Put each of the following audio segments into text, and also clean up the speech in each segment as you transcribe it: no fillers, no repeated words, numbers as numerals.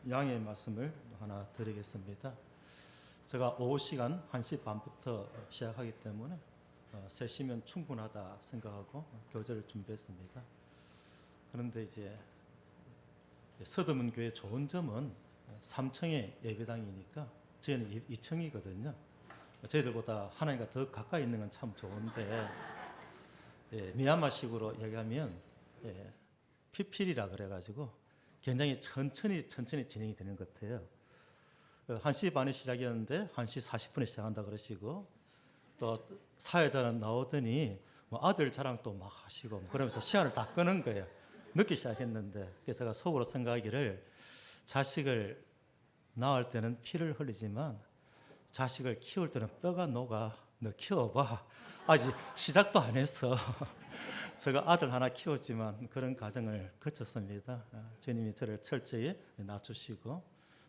양해의 말씀을 하나 드리겠습니다. 제가 오후 시간 1시 반부터 시작하기 때문에 3시면 충분하다 생각하고 교재를 준비했습니다. 그런데 이제 서대문 교회 좋은 점은 3층의 예배당이니까 저희는 2층이거든요. 저희들보다 하나님과 더 가까이 있는 건 참 좋은데, 미얀마식으로 얘기하면 피필이라 그래가지고 굉장히 천천히 진행이 되는 것 같아요. 1시 반에 시작이었는데 1시 40분에 시작한다 그러시고, 또 사회자는 나오더니 뭐 아들 자랑 또 막 하시고 그러면서 시간을 다 끄는 거예요. 늦게 시작했는데. 그래서 제가 속으로 생각하기를, 자식을 낳을 때는 피를 흘리지만 자식을 키울 때는 뼈가 녹아. 너 키워봐. 아직 시작도 안 했어. 제가 아들 하나 키웠지만 그런 과정을 거쳤습니다. 주님이 저를 철저히 낮추시고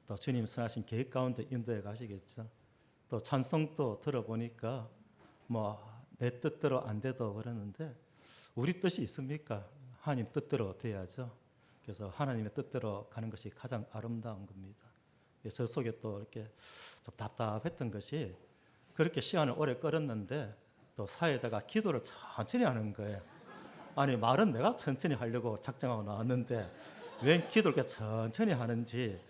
또 주님 선하신 계획 가운데 인도해 가시겠죠. 또 찬송도 들어보니까 뭐 내 뜻대로 안 돼도 그러는데, 우리 뜻이 있습니까? 하나님 뜻대로 돼야죠. 그래서 하나님의 뜻대로 가는 것이 가장 아름다운 겁니다. 저 속에 또 이렇게 좀 답답했던 것이, 그렇게 시간을 오래 끌었는데 또 사회자가 기도를 천천히 하는 거예요. 아니, 말은 내가 천천히 하려고 작정하고 나왔는데 왜 기도를 이렇게 천천히 하는지,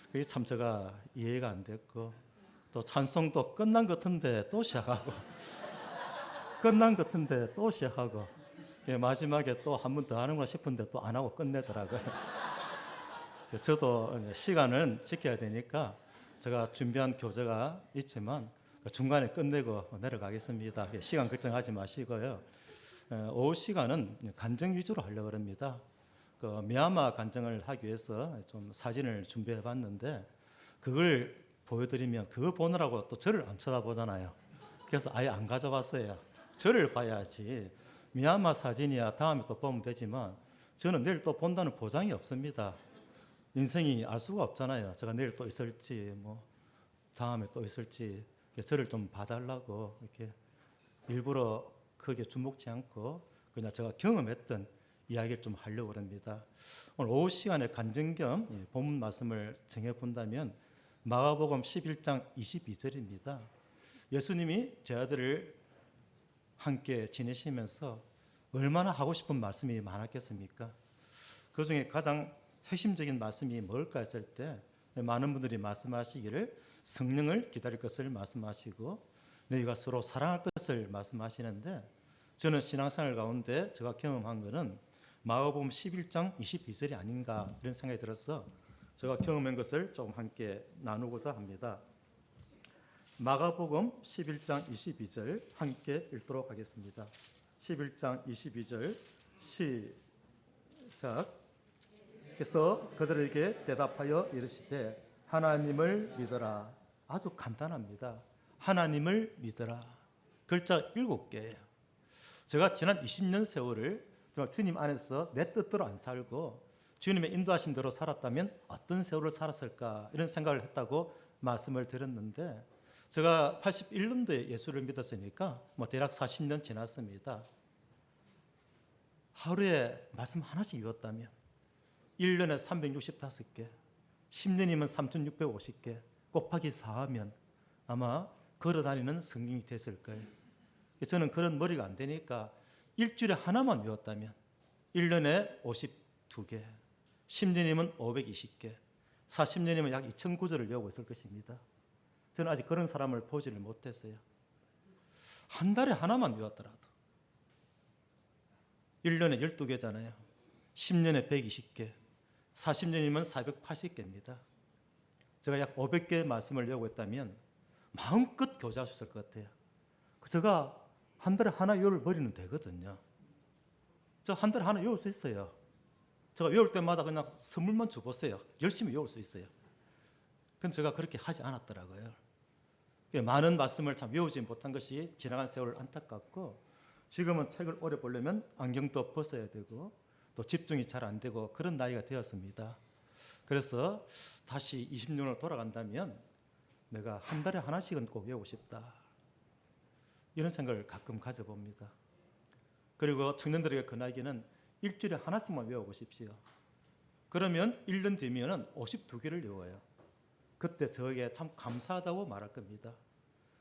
그게 참 제가 이해가 안 됐고, 또 찬송도 끝난 것 같은데 또 시작하고 끝난 것 같은데 또 시작하고, 마지막에 또 한 번 더 하는구나 싶은데 또 안 하고 끝내더라고요. 저도 시간은 지켜야 되니까 제가 준비한 교재가 있지만 중간에 끝내고 내려가겠습니다. 시간 걱정하지 마시고요. 오후 시간은 간증 위주로 하려고 합니다. 미얀마 간증을 하기 위해서 좀 사진을 준비해 봤는데, 그걸 보여드리면 그거 보느라고 또 저를 안 쳐다보잖아요. 그래서 아예 안 가져왔어요. 저를 봐야지. 미얀마 사진이야 다음에 또 보면 되지만 저는 내일 또 본다는 보장이 없습니다. 인생이 알 수가 없잖아요. 제가 내일 또 있을지 뭐 다음에 또 있을지. 저를 좀 봐달라고 이렇게 일부러 크게 주목지 않고 그냥 제가 경험했던 이야기를 좀 하려고 합니다. 오늘 오후 시간에 간증 겸 본문 말씀을 정해 본다면 마가복음 11장 22절입니다. 예수님이 제 아들을 함께 지내시면서 얼마나 하고 싶은 말씀이 많았겠습니까? 그 중에 가장 핵심적인 말씀이 뭘까 했을 때, 많은 분들이 말씀하시기를 성령을 기다릴 것을 말씀하시고 너희가 서로 사랑할 것을 말씀하시는데, 저는 신앙생활 가운데 제가 경험한 것은 마가복음 11장 22절이 아닌가 이런 생각이 들어서 제가 경험한 것을 조금 함께 나누고자 합니다. 마가복음 11장 22절 함께 읽도록 하겠습니다. 11장 22절 시작. 그래서 그들에게 대답하여 이르시되 하나님을 믿어라. 아주 간단합니다. 하나님을 믿어라. 글자 7개예요. 제가 지난 20년 세월을 정말 주님 안에서 내 뜻대로 안 살고 주님의 인도하신 대로 살았다면 어떤 세월을 살았을까, 이런 생각을 했다고 말씀을 드렸는데, 제가 81년도에 예수를 믿었으니까 대략 40년 지났습니다. 하루에 말씀 하나씩 읽었다면 1년에 365개, 10년이면 3650개 곱하기 4하면 아마 걸어다니는 성경이 됐을 거예요. 저는 그런 머리가 안 되니까 일주일에 하나만 외웠다면 1년에 52개, 10년이면 520개, 40년이면 약 2000구절을 외우고 있을 것입니다. 저는 아직 그런 사람을 보지를 못했어요. 한 달에 하나만 외웠더라도 1년에 12개잖아요. 10년에 120개, 40년이면 480개입니다. 제가 약 500개의 말씀을 외우고 있다면 마음껏 교제할 수 있을 것 같아요. 제가 한 달에 하나 외울 머리는 되거든요. 저 한 달에 하나 외울 수 있어요. 제가 외울 때마다 그냥 선물만 줘보세요. 열심히 외울 수 있어요. 근데 제가 그렇게 하지 않았더라고요. 많은 말씀을 참 외우지 못한 것이 지나간 세월 안타깝고, 지금은 책을 오래 보려면 안경도 벗어야 되고 또 집중이 잘 안 되고 그런 나이가 되었습니다. 그래서 다시 20년을 돌아간다면 내가 한 달에 하나씩은 꼭 외우고 싶다, 이런 생각을 가끔 가져봅니다. 그리고 청년들에게 권하기는 일주일에 하나씩만 외워보십시오. 그러면 1년 뒤면은 52개를 외워요. 그때 저에게 참 감사하다고 말할 겁니다.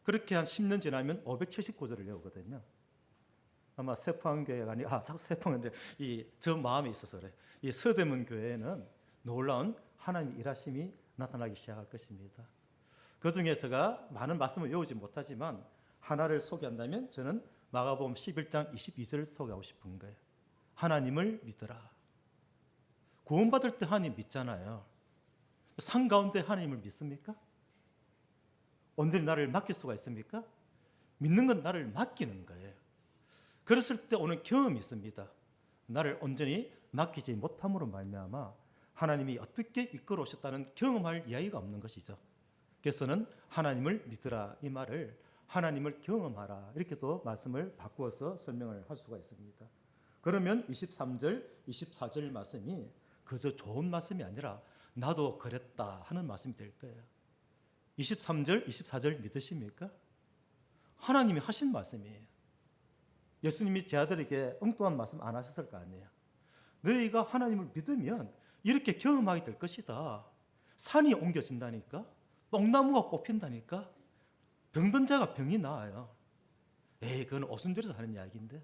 그렇게 한 10년 지나면 579절을 외우거든요. 아마 세포항교회가 자꾸 세포인데 저 마음에 있어서 그래. 이 서대문 교회에는 놀라운 하나님의 일하심이 나타나기 시작할 것입니다. 그 중에 제가 많은 말씀을 외우지 못하지만 하나를 소개한다면 저는 마가복음 11장 22절을 소개하고 싶은 거예요. 하나님을 믿어라. 구원받을 때 하나님 믿잖아요. 산 가운데 하나님을 믿습니까? 온전히 나를 맡길 수가 있습니까? 믿는 건 나를 맡기는 거예요. 그랬을 때 오는 경험이 있습니다. 나를 온전히 맡기지 못함으로 말미암아 하나님이 어떻게 이끌어 오셨다는 경험할 이야기가 없는 것이죠. 그래서는 하나님을 믿으라 이 말을 하나님을 경험하라 이렇게도 말씀을 바꾸어서 설명을 할 수가 있습니다. 그러면 23절, 24절 말씀이 그저 좋은 말씀이 아니라 나도 그랬다 하는 말씀이 될 거예요. 23절, 24절 믿으십니까? 하나님이 하신 말씀이에요. 예수님이 제 아들에게 엉뚱한 말씀 안 하셨을 거 아니에요. 너희가 하나님을 믿으면 이렇게 경험하게 될 것이다. 산이 옮겨진다니까? 뽕나무가 뽑힌다니까? 병든 자가 병이 나아요. 그건 오순절에서 하는 이야기인데.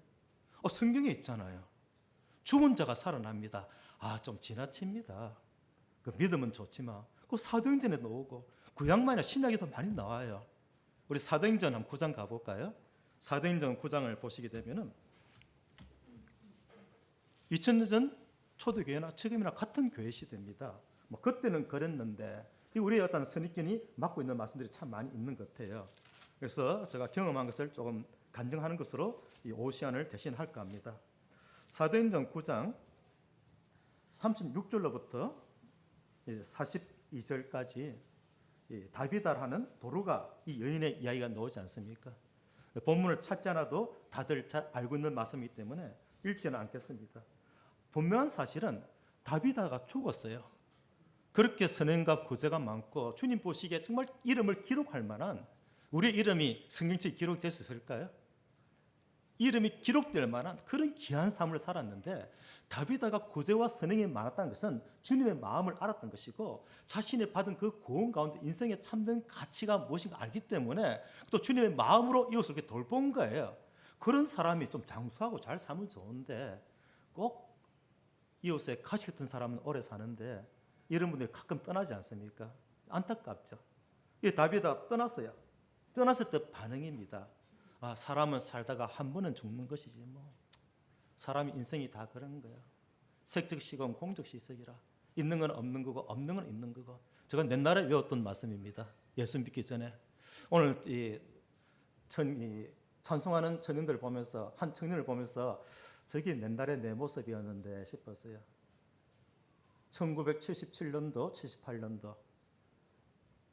성경에 있잖아요. 죽은 자가 살아납니다. 좀 지나칩니다. 그 믿으면 좋지만 그 사도행전에 나오고 구약만이나 신약에도 많이 나와요. 우리 사도행전 한 9장 가볼까요? 사도행전 9장을 보시게 되면은 2000년 전 초대교회나 지금이나 같은 교회 시대입니다. 그때는 그랬는데 우리의 어떤 선입견이 맡고 있는 말씀들이 참 많이 있는 것 같아요. 그래서 제가 경험한 것을 조금 간증하는 것으로 이 오후 시간을 대신할까 합니다. 사도행전 9장 36절로부터 42절까지 다비다라는 도루가 이 여인의 이야기가 나오지 않습니까? 본문을 찾지 않아도 다들 잘 알고 있는 말씀이기 때문에 읽지는 않겠습니다. 분명한 사실은 다비다가 죽었어요. 그렇게 선행과 구제가 많고 주님 보시기에 정말 이름을 기록할 만한 우리의 이름이 성경책에 기록될 수 있을까요? 이름이 기록될 만한 그런 귀한 삶을 살았는데 다비다가 구제와 선행이 많았다는 것은 주님의 마음을 알았던 것이고 자신이 받은 그 구원 가운데 인생의 참된 가치가 무엇인가 알기 때문에 또 주님의 마음으로 이웃을 이렇게 돌본 거예요. 그런 사람이 좀 장수하고 잘 살면 좋은데 꼭 이웃에 가시 같은 사람은 오래 사는데 이런 분들이 가끔 떠나지 않습니까? 안타깝죠. 이 다비다가 떠났어요. 떠났을 때 반응입니다. 사람은 살다가 한 번은 죽는 것이지 뭐. 사람이 인생이 다 그런 거야. 색적시건 공적시석이라. 있는 건 없는 거고 없는 건 있는 거고. 제가 옛날에 외웠던 말씀입니다. 예수 믿기 전에. 오늘 찬송하는 청년들 보면서 한 청년을 보면서 저게 옛날에 내 모습이었는데 싶었어요. 1977년도, 78년도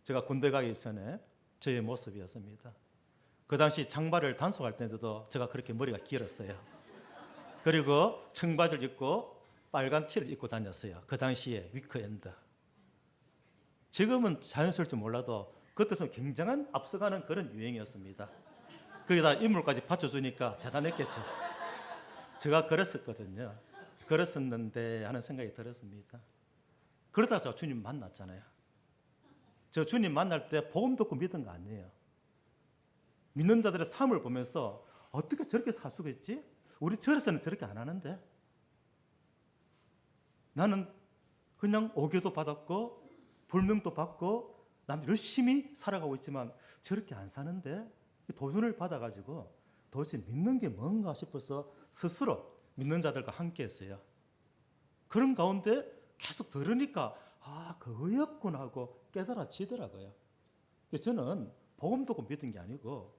제가 군대 가기 전에 저의 모습이었습니다. 그 당시 장발을 단속할 때도 제가 그렇게 머리가 길었어요. 그리고 청바지를 입고 빨간 티를 입고 다녔어요. 그 당시에 위크엔드. 지금은 자연스러울지 몰라도 그때는 굉장한 앞서가는 그런 유행이었습니다. 거기다 인물까지 받쳐주니까 대단했겠죠. 제가 그랬었거든요. 그랬었는데 하는 생각이 들었습니다. 그러다가 저 주님 만났잖아요. 저 주님 만날 때 복음 듣고 믿은 거 아니에요. 믿는 자들의 삶을 보면서 어떻게 저렇게 살 수가 있지? 우리 절에서는 저렇게 안 하는데. 나는 그냥 오교도 받았고 불명도 받고 남 열심히 살아가고 있지만 저렇게 안 사는데 도전을 받아가지고 도대체 믿는 게 뭔가 싶어서 스스로 믿는 자들과 함께 했어요. 그런 가운데 계속 들으니까 그거였구나 하고 깨달아지더라고요. 저는 복음 듣고 믿은 게 아니고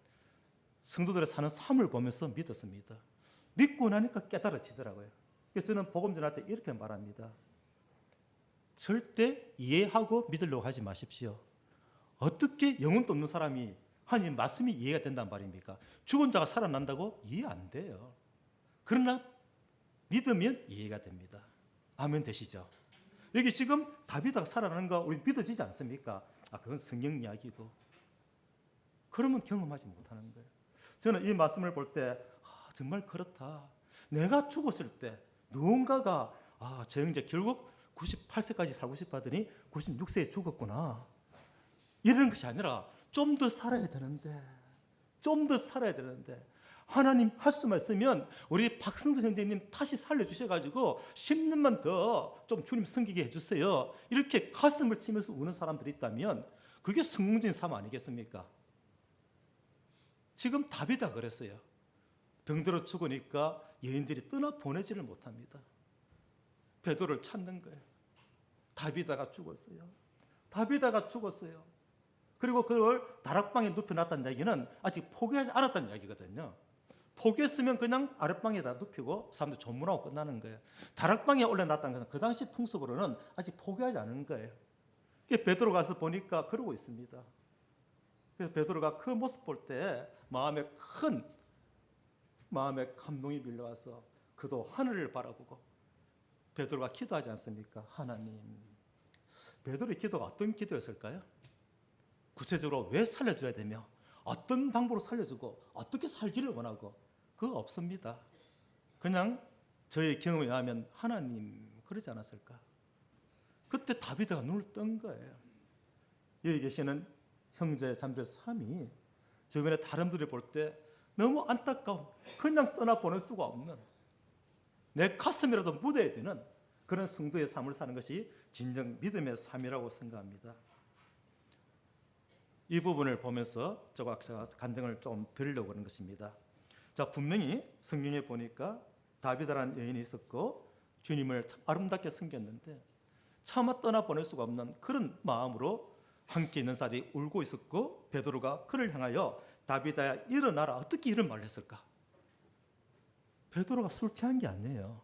성도들의 사는 삶을 보면서 믿었습니다. 믿고 나니까 깨달아지더라고요. 그래서 저는 복음 전할 때 이렇게 말합니다. 절대 이해하고 믿으려고 하지 마십시오. 어떻게 영혼도 없는 사람이 하나님 말씀이 이해가 된단 말입니까? 죽은 자가 살아난다고 이해 안 돼요. 그러나 믿으면 이해가 됩니다. 아멘 되시죠? 여기 지금 다비다가 살아나는 거 우리 믿어지지 않습니까? 그건 성경 이야기고. 그러면 경험하지 못하는 거예요. 저는 이 말씀을 볼 때 정말 그렇다. 내가 죽었을 때 누군가가 저 형제 결국 98세까지 살고 싶어 하더니 96세에 죽었구나. 이런 것이 아니라 좀 더 살아야 되는데, 좀 더 살아야 되는데, 하나님 할 수만 있으면 우리 박승수 형제님 다시 살려주셔가지고 10년만 더 좀 주님 섬기게 해주세요. 이렇게 가슴을 치면서 우는 사람들이 있다면 그게 성공적인 삶 아니겠습니까? 지금 다비다 그랬어요. 병들어 죽으니까 여인들이 떠나보내지를 못합니다. 베드로를 찾는 거예요. 다비다가 죽었어요. 다비다가 죽었어요. 그리고 그걸 다락방에 눕혀놨다는 얘기는 아직 포기하지 않았다는 이야기거든요. 포기했으면 그냥 아랫방에다 눕히고 사람들 조문하고 끝나는 거예요. 다락방에 올려놨다는 것은 그 당시 풍습으로는 아직 포기하지 않은 거예요. 베드로 가서 보니까 그러고 있습니다. 그래서 베드로가 그 모습 볼 때 마음에 감동이 밀려와서 그도 하늘을 바라보고 베드로가 기도하지 않습니까? 하나님. 베드로의 기도가 어떤 기도였을까요? 구체적으로 왜 살려줘야 되며 어떤 방법으로 살려주고 어떻게 살기를 원하고 그거 없습니다. 그냥 저의 경험에 의하면 하나님 그러지 않았을까? 그때 다비드가 눈을 뜬 거예요. 여기 계시는 형제 자매들 3이 주변에 다른 분들이 볼 때 너무 안타까운, 그냥 떠나보낼 수가 없는, 내 가슴이라도 묻어야 되는 그런 성도의 삶을 사는 것이 진정 믿음의 삶이라고 생각합니다. 이 부분을 보면서 제가 간증을 좀 드리려고 하는 것입니다. 자, 분명히 성경에 보니까 다비다라는 여인이 있었고 주님을 참 아름답게 섬겼는데 차마 떠나보낼 수가 없는 그런 마음으로 함께 있는 사람이 울고 있었고 베드로가 그를 향하여 다비다야 일어나라, 어떻게 이런 말을 했을까? 베드로가 술 취한 게 아니에요.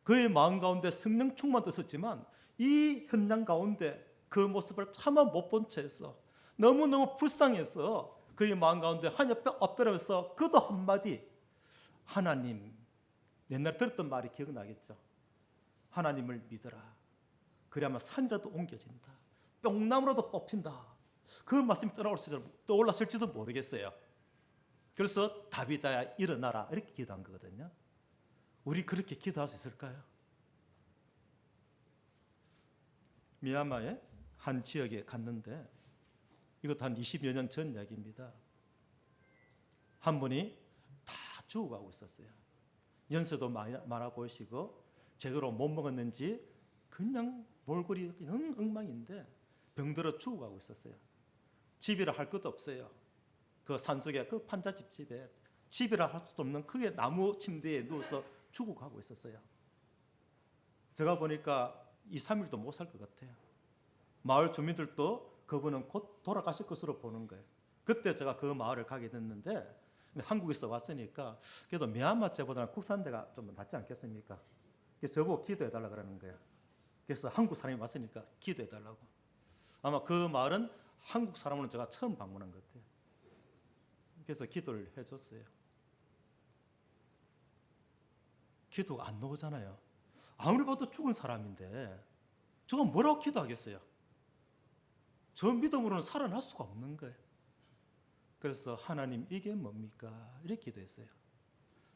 그의 마음 가운데 성령 충만도 있었지만 이 현장 가운데 그 모습을 차마 못 본 채에서 너무너무 불쌍해서 그의 마음 가운데 하늘 엎드려서 그도 한마디, 하나님, 옛날에 들었던 말이 기억나겠죠. 하나님을 믿어라. 그래야만 산이라도 옮겨진다. 뿅나무라도 뽑힌다. 그 말씀이 떠올랐을지도 모르겠어요. 그래서 다비다야 일어나라 이렇게 기도한 거거든요. 우리 그렇게 기도할 수 있을까요? 미얀마의 한 지역에 갔는데 이것도 한 20여 년 전 이야기입니다. 한 분이 다 죽어가고 있었어요. 연세도 많아 보이시고 제대로 못 먹었는지 그냥 몰골이 엉망인데 병들어 죽어가고 있었어요. 집이라 할 것도 없어요. 그 산속에 그 판자집 집에 집이라 할 수도 없는 크게 나무 침대에 누워서 죽어가고 있었어요. 제가 보니까 2, 3일도 못 살 것 같아요. 마을 주민들도 그분은 곧 돌아가실 것으로 보는 거예요. 그때 제가 그 마을을 가게 됐는데 한국에서 왔으니까 그래도 미얀마 때보다는 국산대가 좀 낫지 않겠습니까? 그래서 저보고 기도해달라 그러는 거예요. 그래서 한국 사람이 왔으니까 기도해달라고. 아마 그 마을은 한국 사람으로는 제가 처음 방문한 것 같아요. 그래서 기도를 해줬어요. 기도가 안 나오잖아요. 아무리 봐도 죽은 사람인데 저가 뭐라고 기도하겠어요? 저 믿음으로는 살아날 수가 없는 거예요. 그래서 하나님 이게 뭡니까? 이렇게 기도했어요.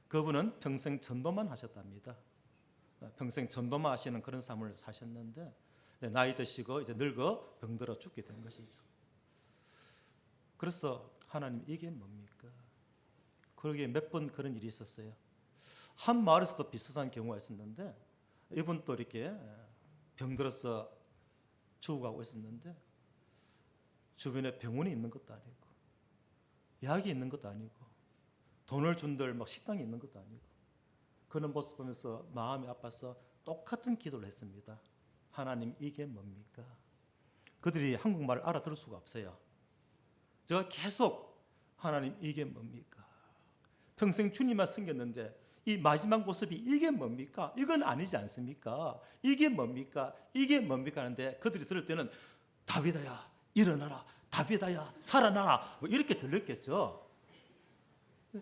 그분은 평생 전도만 하셨답니다. 평생 전도만 하시는 그런 삶을 사셨는데 나이 드시고 이제 늙어 병들어 죽게 된 것이죠. 그래서 하나님 이게 뭡니까? 그러기에 몇 번 그런 일이 있었어요. 한 마을에서도 비슷한 경우가 있었는데 이분도 이렇게 병들어서 죽어가고 있었는데 주변에 병원이 있는 것도 아니고 약이 있는 것도 아니고 돈을 준들 막 식당이 있는 것도 아니고 그런 모습 보면서 마음이 아파서 똑같은 기도를 했습니다. 하나님 이게 뭡니까? 그들이 한국말을 알아들을 수가 없어요. 제가 계속 하나님 이게 뭡니까? 평생 주님만 섬겼는데 이 마지막 모습이 이게 뭡니까? 이건 아니지 않습니까? 이게 뭡니까? 이게 뭡니까? 하는데 그들이 들을 때는 다비다야 일어나라, 다비다야 살아나라 뭐 이렇게 들렸겠죠.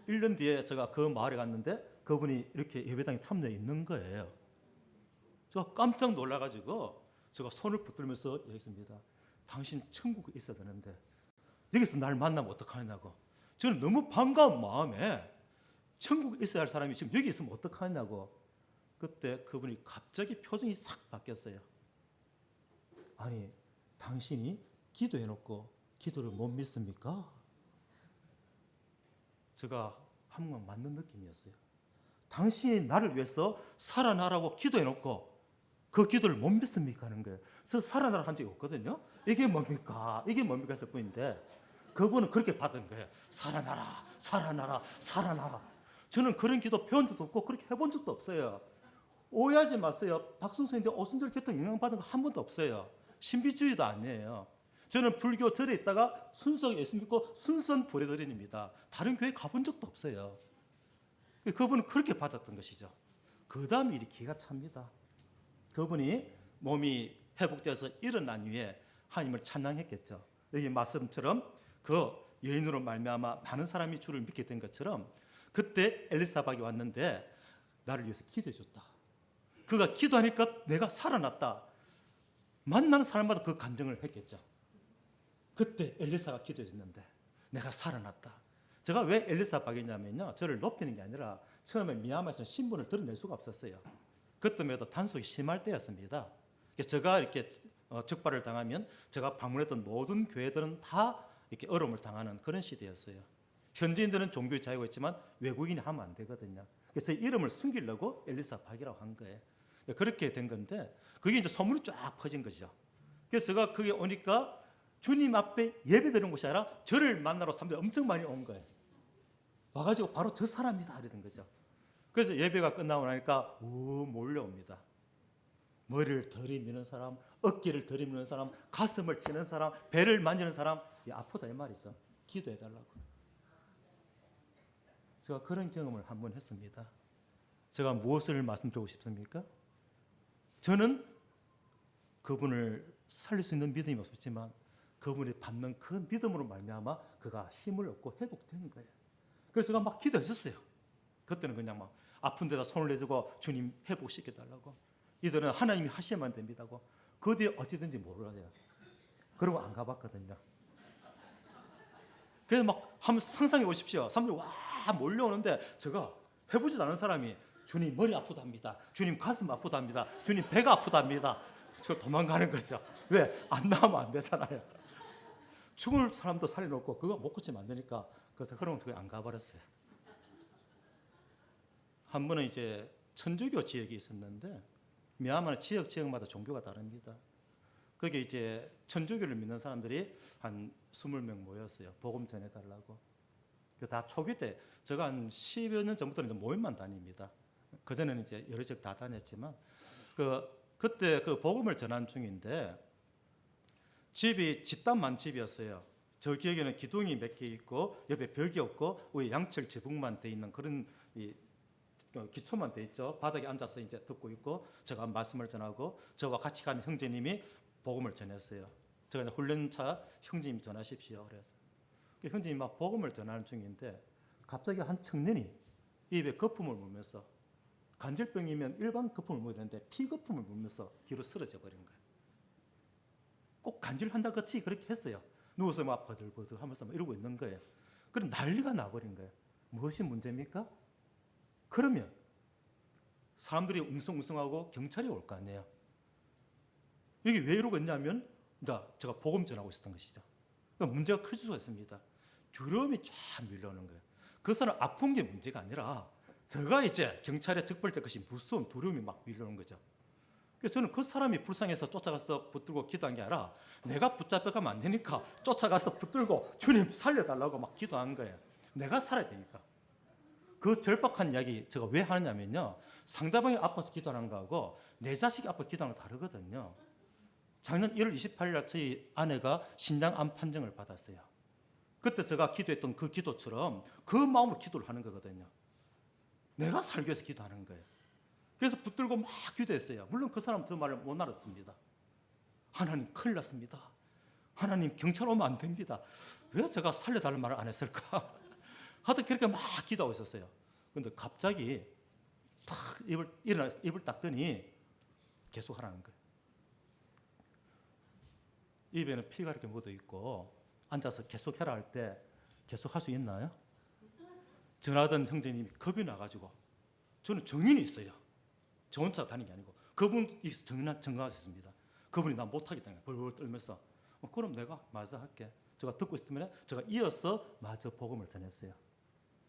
1년 뒤에 제가 그 마을에 갔는데 그분이 이렇게 예배당에 참여해 있는 거예요. 제가 깜짝 놀라가지고 제가 손을 붙들면서 얘기했습니다. 당신 천국에 있어야 되는데 여기서 날 만나면 어떡하냐고. 저는 너무 반가운 마음에 천국에 있어야 할 사람이 지금 여기 있으면 어떡하냐고. 그때 그분이 갑자기 표정이 싹 바뀌었어요. 아니, 당신이 기도해놓고 기도를 못 믿습니까? 제가 한번 맞는 느낌이었어요. 당신이 나를 위해서 살아나라고 기도해놓고 그 기도를 못 믿습니까? 하는 거예요. 저 살아나라 한 적이 없거든요. 이게 뭡니까? 이게 뭡니까? 했을 뿐인데 그분은 그렇게 받은 거예요. 살아나라, 살아나라, 살아나라. 저는 그런 기도 배운 적도 없고 그렇게 해본 적도 없어요. 오해하지 마세요. 박성수인데 오순절 교통 영향받은 거 한 번도 없어요. 신비주의도 아니에요. 저는 불교 절에 있다가 순수하게 예수 믿고 순수한 보레드린입니다. 다른 교회 가본 적도 없어요. 그분은 그렇게 받았던 것이죠. 그 다음 일이 기가 찹니다. 그분이 몸이 회복되어서 일어난 후에 하나님을 찬양했겠죠. 여기 말씀처럼 그 여인으로 말미암아 많은 사람이 주를 믿게 된 것처럼 그때 엘리사박이 왔는데 나를 위해서 기도해 줬다. 그가 기도하니까 내가 살아났다. 만나는 사람마다 그 간증을 했겠죠. 그때 엘리사가 기도해 줬는데 내가 살아났다. 제가 왜 엘리사박이냐면요, 저를 높이는 게 아니라 처음에 미얀마에서 신분을 드러낼 수가 없었어요. 그때마다 단속이 심할 때였습니다. 제가 이렇게 적발을 당하면 제가 방문했던 모든 교회들은 다 이렇게 어려움을 당하는 그런 시대였어요. 현지인들은 종교의 자유가 있지만 외국인이 하면 안 되거든요. 그래서 이름을 숨기려고 엘리사박이라고 한 거예요. 그렇게 된 건데 그게 이제 소문이 쫙 퍼진 거죠. 그래서 제가 그게 오니까 주님 앞에 예배드리는 곳이 아니라 저를 만나러 사람들이 엄청 많이 온 거예요. 와가지고 바로 저 사람이다 이러던 거죠. 그래서 예배가 끝나고 나니까 몰려옵니다. 머리를 들이미는 사람, 어깨를 들이미는 사람, 가슴을 치는 사람, 배를 만지는 사람, 아프다 이 말이죠. 기도해달라고. 제가 그런 경험을 한번 했습니다. 제가 무엇을 말씀드리고 싶습니까? 저는 그분을 살릴 수 있는 믿음이 없었지만 그분이 받는 그 믿음으로 말미암아 그가 힘을 얻고 회복된 거예요. 그래서 제가 막 기도했었어요. 그때는 그냥 막 아픈 데다 손을 내주고 주님 회복시켜달라고. 이들은 하나님이 하시면 됩니다고. 그 뒤에 어찌든지 모르세요. 그러고 안 가봤거든요. 그래서 막 한번 상상해 보십시오. 사람들이 와 몰려오는데 제가 해보지도 않은 사람이 주님 머리 아프답니다. 주님 가슴 아프답니다. 주님 배가 아프답니다. 저 도망가는 거죠. 왜? 안 나오면 안 되잖아요. 죽을 사람도 살려놓고 그거 못 고치면 안 되니까 그래서 그런 교회 안 가버렸어요. 한 번은 이제 천주교 지역이 있었는데 미얀마는 지역마다 종교가 다릅니다. 거기에 이제 천주교를 믿는 사람들이 한 20명 모였어요. 복음 전해달라고. 다 초기 때 제가 한 10여 년 전부터는 모임만 다닙니다. 그전에는 이제 여러 지역 다 다녔지만 그때 그 복음을 전한 중인데 집이 집단만 집이었어요. 저 기억에는 기둥이 몇 개 있고 옆에 벽이 없고 위에 양철 지붕만 돼 있는 그런 기초만 돼 있죠. 바닥에 앉아서 이제 듣고 있고 제가 말씀을 전하고 저와 같이 가는 형제님이 복음을 전했어요. 제가 이제 훈련차 형제님 전하십시오. 그래서 형제님이 막 복음을 전하는 중인데 갑자기 한 청년이 입에 거품을 물면서 간질병이면 일반 거품을 물어야 되는데 피거품을 물면서 뒤로 쓰러져 버린 거예요. 꼭 간질한다 같이 그렇게 했어요. 누워서 막 버들버들 하면서 막 이러고 있는 거예요. 그럼 난리가 나버린 거예요. 무엇이 문제입니까? 그러면 사람들이 웅성웅성하고 경찰이 올 거 아니에요. 이게 왜 이러고 있냐면 제가 복음 전하고 있었던 것이죠. 그러니까 문제가 클 수가 있습니다. 두려움이 쫙 밀려오는 거예요. 그 사람 아픈 게 문제가 아니라 제가 이제 경찰에 적발될 것이 무서운 두려움이 막 밀려오는 거죠. 그래서 저는 그 사람이 불쌍해서 쫓아가서 붙들고 기도한 게 아니라 내가 붙잡혀가면 안 되니까 쫓아가서 붙들고 주님 살려달라고 막 기도한 거예요. 내가 살아야 되니까. 그 절박한 이야기 제가 왜 하느냐면요. 상대방이 아파서 기도하는 거하고 내 자식이 아파서 기도하는 거 다르거든요. 작년 1월 28일 날 저희 아내가 신장암 판정을 받았어요. 그때 제가 기도했던 그 기도처럼 그 마음으로 기도를 하는 거거든요. 내가 살기 위해서 기도하는 거예요. 그래서 붙들고 막 기도했어요. 물론 그 사람은 저 말을 못 알아듣습니다. 하나님 큰일 났습니다. 하나님 경찰 오면 안 됩니다. 왜 제가 살려달라는 말을 안 했을까? 하여튼 그렇게 막 기도하고 있었어요. 그런데 갑자기 딱 입을 딱 뜨니 계속 하라는 거예요. 입에는 피가 이렇게 묻어 있고 앉아서 계속 해라 할 때 계속 할 수 있나요? 전화하던 형제님이 겁이 나가지고 저는 정인이 있어요. 저 혼자 다니는 게 아니고 그분이 증거할 수 있습니다. 그분이 나 못하겠다는 거예요. 벌벌 떨면서 그럼 내가 마저 할게. 제가 듣고 있으면 제가 이어서 마저 복음을 전했어요.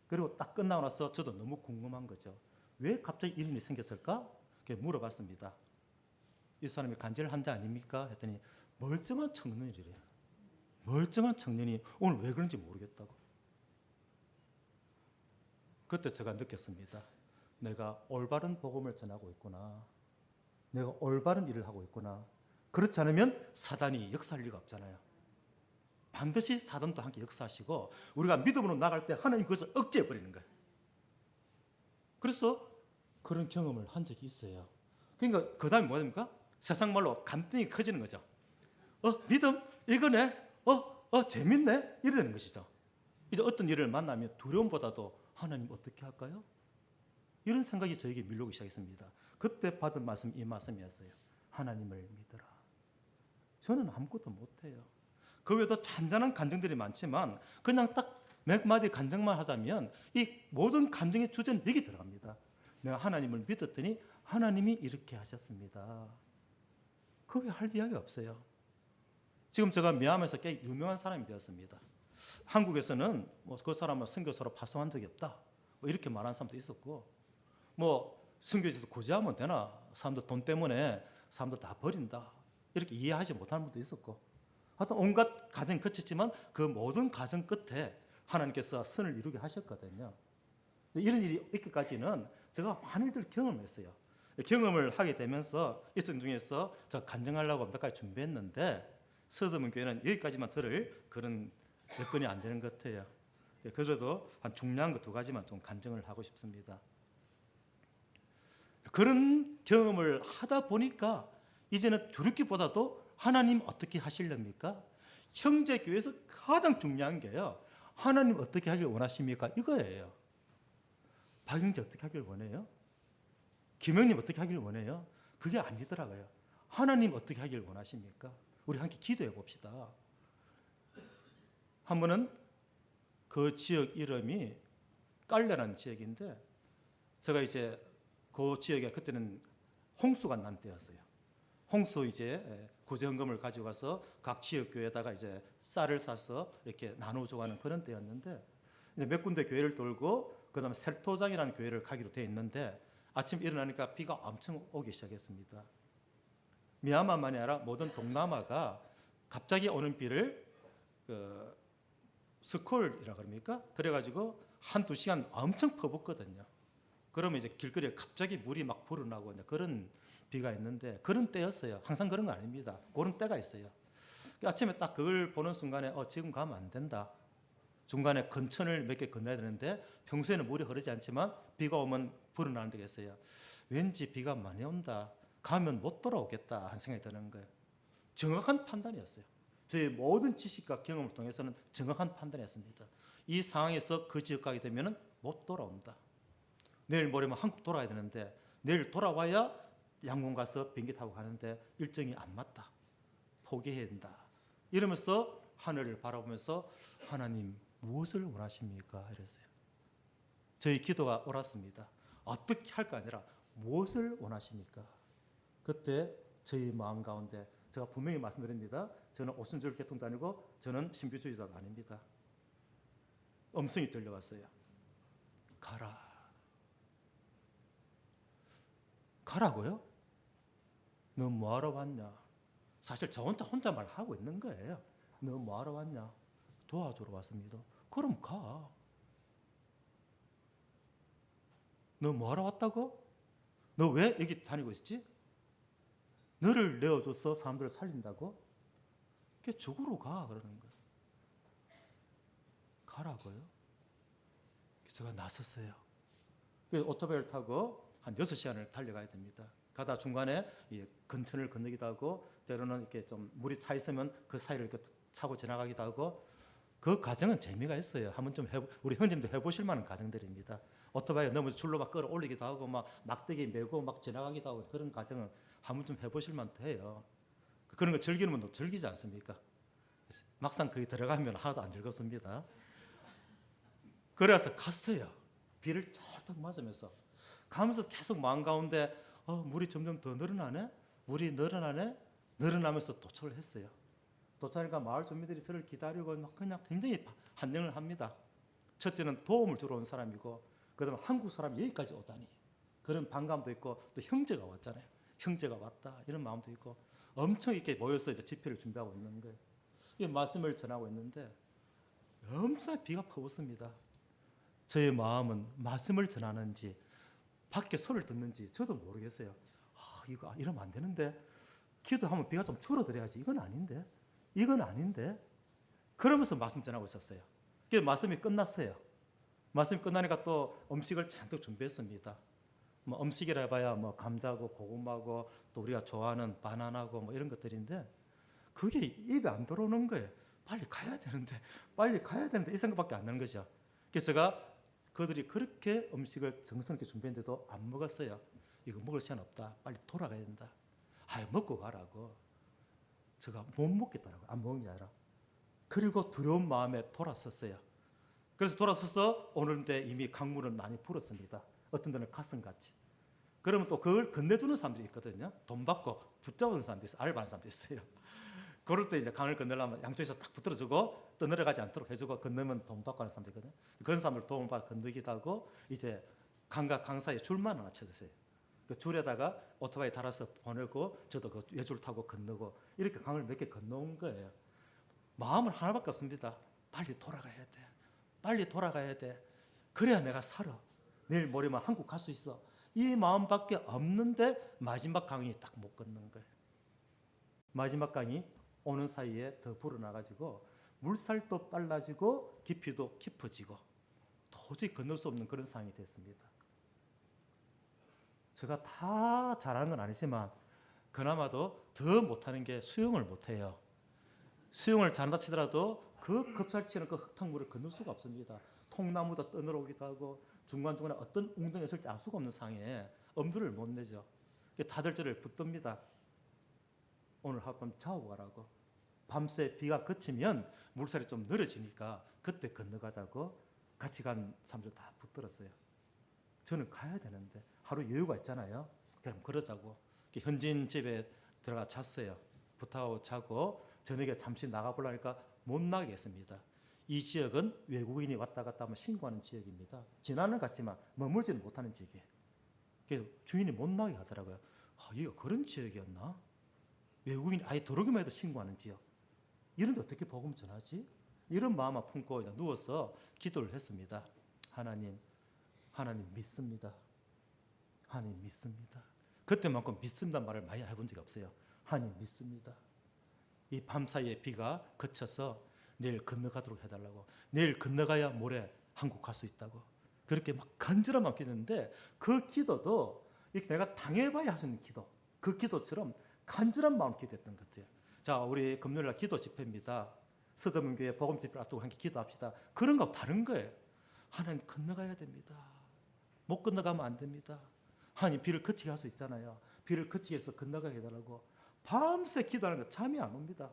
그리고 딱 끝나고 나서 저도 너무 궁금한 거죠. 왜 갑자기 이런 일이 생겼을까? 물어봤습니다. 이 사람이 간질 환자 아닙니까? 했더니 멀쩡한 청년이래요. 멀쩡한 청년이 오늘 왜 그런지 모르겠다고. 그때 제가 느꼈습니다. 내가 올바른 복음을 전하고 있구나. 내가 올바른 일을 하고 있구나. 그렇지 않으면 사단이 역사할 리가 없잖아요. 반드시 사단도 함께 역사하시고 우리가 믿음으로 나갈 때 하나님 그것을 억제해버리는 거예요. 그래서 그런 경험을 한 적이 있어요. 그러니까 그 다음에 뭐입니까? 세상 말로 감동이 커지는 거죠. 믿음? 이거네? 재밌네? 이러는 것이죠. 이제 어떤 일을 만나면 두려움보다도 하나님 어떻게 할까요? 이런 생각이 저에게 밀려오기 시작했습니다. 그때 받은 말씀 이 말씀이었어요. 하나님을 믿어라. 저는 아무것도 못해요. 그 외에도 잔잔한 간증들이 많지만 그냥 딱 몇 마디 간증만 하자면 이 모든 간증의 주제는 여기 들어갑니다. 내가 하나님을 믿었더니 하나님이 이렇게 하셨습니다. 그 외에 할 이야기가 없어요. 지금 제가 미암에서 꽤 유명한 사람이 되었습니다. 한국에서는 그 사람은 선교사로 파송한 적이 없다. 이렇게 말하는 사람도 있었고, 선교지에서 고지하면 되나? 사람들 돈 때문에 사람들 다 버린다. 이렇게 이해하지 못하는 분도 있었고, 하여튼 온갖 과정이 거쳤지만 그 모든 과정 끝에 하나님께서 선을 이루게 하셨거든요. 이런 일이 있기까지는 제가 많은 일들을 경험했어요. 경험을 하게 되면서 일정 중에서 제가 간증하려고 몇 가지 준비했는데 서점은 교회는 여기까지만 들을 그런 여건이 안 되는 것 같아요. 그래도 한 중요한 거 두 가지만 좀 간증을 하고 싶습니다. 그런 경험을 하다 보니까 이제는 두렵기보다도 하나님 어떻게 하시렵니까? 형제교회에서 가장 중요한 게요. 하나님 어떻게 하길 원하십니까? 이거예요. 박영재 어떻게 하길 원해요? 김영님 어떻게 하길 원해요? 그게 아니더라고요. 하나님 어떻게 하길 원하십니까? 우리 함께 기도해 봅시다. 한 번은 그 지역 이름이 깔레라는 지역인데 제가 이제 그 지역에 그때는 홍수가 난 때였어요. 홍수 이제 구제헌금을 가지고 가서 각 지역 교회에다가 이제 쌀을 싸서 이렇게 나눠주고 하는 그런 때였는데 이제 몇 군데 교회를 돌고 그다음에 셀토장이라는 교회를 가기로 돼 있는데 아침 일어나니까 비가 엄청 오기 시작했습니다. 미얀마만이 아니라 모든 동남아가 갑자기 오는 비를 스콜이라 그럽니까? 그래가지고 한두 시간 엄청 퍼붓거든요. 그러면 이제 길거리에 갑자기 물이 막 불어나고 그런 비가 있는데 그런 때였어요. 항상 그런 거 아닙니다. 그런 때가 있어요. 아침에 딱 그걸 보는 순간에 지금 가면 안 된다. 중간에 건천을 몇 개 건너야 되는데 평소에는 물이 흐르지 않지만 비가 오면 불어나는 데가 있어요. 왠지 비가 많이 온다. 가면 못 돌아오겠다 하는 생각이 드는 거예요. 정확한 판단이었어요. 저의 모든 지식과 경험을 통해서는 정확한 판단이었습니다. 이 상황에서 그 지역 가게 되면 못 돌아온다. 내일 모레면 한국 돌아야 되는데 내일 돌아와야 양곤 가서 비행기 타고 가는데 일정이 안 맞다. 포기해야 된다. 이러면서 하늘을 바라보면서 하나님 무엇을 원하십니까? 이랬어요. 저희 기도가 옳았습니다. 어떻게 할까 아니라 무엇을 원하십니까? 그때 저희 마음 가운데 제가 분명히 말씀드립니다. 저는 오순절 계통도 아니고 저는 신비주의자가 아닙니다. 음성이 들려왔어요. 가라. 가라고요? 너 뭐하러 왔냐? 사실 저 혼자 말하고 있는 거예요. 너 뭐하러 왔냐? 도와주러 왔습니다. 그럼 가. 너 뭐하러 왔다고? 너 왜 여기 다니고 있지? 너를 내어줘서 사람들을 살린다고? 그게 죽으러 가 그러는 거예요. 가라고요? 제가 나섰어요. 오토바이를 타고 한 6시간을 달려가야 됩니다. 가다 중간에 건천을 건너기도 하고 때로는 이렇게 좀 물이 차 있으면 그 사이를 이렇게 차고 지나가기도 하고 그 과정은 재미가 있어요. 한번 좀 우리 형님들 해보실 만한 과정들입니다. 오토바이 넘어서 줄로 막 끌어올리기도 하고 막 막대기 메고 막 지나가기도 하고 그런 과정을 한번 좀 해보실 만도 해요. 그런 거 즐기는 분도 즐기지 않습니까? 막상 거기 들어가면 하나도 안 즐겁습니다. 그래서 갔어요. 비를 쫄딱 맞으면서 가면서 계속 마음 가운데 물이 점점 더 늘어나네. 물이 늘어나네. 늘어나면서 도착을 했어요. 도착하니까 마을 주민들이 저를 기다리고 그냥 굉장히 환영을 합니다. 첫째는 도움을 주러 온 사람이고, 그다음에 한국 사람이 여기까지 오다니 그런 반감도 있고, 또 형제가 왔잖아요. 형제가 왔다 이런 마음도 있고, 엄청 이렇게 모여서 이제 집회를 준비하고 있는 거예요. 이 말씀을 전하고 있는데 엄청 비가 퍼붓습니다. 저의 마음은 말씀을 전하는지 밖에 소리를 듣는지 저도 모르겠어요. 이거 이러면 안 되는데, 기도하면 비가 좀 줄어들어야지. 이건 아닌데, 이건 아닌데. 그러면서 말씀 전하고 있었어요. 그래서 말씀이 끝났어요. 말씀이 끝나니까 또 음식을 잔뜩 준비했습니다. 뭐 음식이라 해봐야 뭐 감자고 고구마고 또 우리가 좋아하는 바나나고 뭐 이런 것들인데, 그게 입에 안 들어오는 거예요. 빨리 가야 되는데, 빨리 가야 되는데 이 생각밖에 안 나는 거죠. 그래서 제가 그들이 그렇게 음식을 정성스럽게 준비했는데도 안 먹었어요. 이거 먹을 시간 없다. 빨리 돌아가야 된다. 먹고 가라고. 제가 못 먹겠다라고. 안 먹는 게 아니라. 그리고 두려운 마음에 돌아섰어요. 그래서 돌아서서 오는데 이미 강물은 많이 불었습니다. 어떤 데는 가슴같이. 그러면 또 그걸 건네주는 사람들이 있거든요. 돈 받고 붙잡는 사람도 있어요. 알바하는 사람도 있어요. 그럴 때 이제 강을 건너려면 양쪽에서 딱 붙들어주고 또 내려가지 않도록 해주고, 건너면 돈 받고 하는 사람도 있거든요. 그런 사람들 도움을 받아 건너기도 하고, 이제 강과 강 사이에 줄만 하나 쳐주세요. 그 줄에다가 오토바이 달아서 보내고, 저도 그 외줄 타고 건너고, 이렇게 강을 몇 개 건너온 거예요. 마음은 하나밖에 없습니다. 빨리 돌아가야 돼. 빨리 돌아가야 돼. 그래야 내가 살아. 내일 모레면 한국 갈 수 있어. 이 마음밖에 없는데 마지막 강이 딱 못 건넌 거예요. 마지막 강이 오는 사이에 더 불어나가지고 물살도 빨라지고 깊이도 깊어지고 도저히 건널 수 없는 그런 상황이 됐습니다. 제가 다 잘하는 건 아니지만 그나마도 더 못하는 게 수영을 못해요. 수영을 잘한다 치더라도 그 급살치는 그 흙탕물을 건널 수가 없습니다. 통나무도 떠내려오기도 하고 중간중간에 어떤 웅덩이가 있을지 알 수가 없는 상황에 엄두를 못 내죠. 다들 저를 붙듭니다. 오늘 하룻밤 자고 가라고. 밤새 비가 그치면 물살이 좀 늘어지니까 그때 건너가자고 같이 간 사람들 다 붙들었어요. 저는 가야 되는데 하루 여유가 있잖아요. 그럼 그러자고. 현지인 집에 들어가 잤어요. 부탁하고 자고 저녁에 잠시 나가보려니까 못 나가겠습니다. 이 지역은 외국인이 왔다 갔다 하면 신고하는 지역입니다. 지나는 갔지만 머물지는 못하는 지역이에요. 그래서 주인이 못 나게 하더라고요. 이거 그런 지역이었나? 외국인이 아예 들어오기만 해도 신고하는 지역. 이런데 어떻게 복음 전하지? 이런 마음을 품고 누워서 기도를 했습니다. 하나님 믿습니다. 하나님 믿습니다. 그때만큼 믿습니다 말을 많이 해본 적이 없어요. 하나님 믿습니다. 이 밤사이에 비가 그쳐서 내일 건너가도록 해달라고. 내일 건너가야 모레 한국 갈 수 있다고. 그렇게 막 간절한 마음 기도했는데, 그 기도도 내가 당해봐야 할 수 있는 기도, 그 기도처럼 간절한 마음 기도했던 것 같아요. 자, 우리 금요일날 기도 집회입니다. 서대문교회 복음 집회를 앞두고 함께 기도합시다. 그런 거 다른 거예요. 하나님 건너가야 됩니다. 못 건너가면 안 됩니다. 하나님 비를 그치게 할 수 있잖아요. 비를 그치게 해서 건너가게 해달라고. 밤새 기도하는 거 잠이 안 옵니다.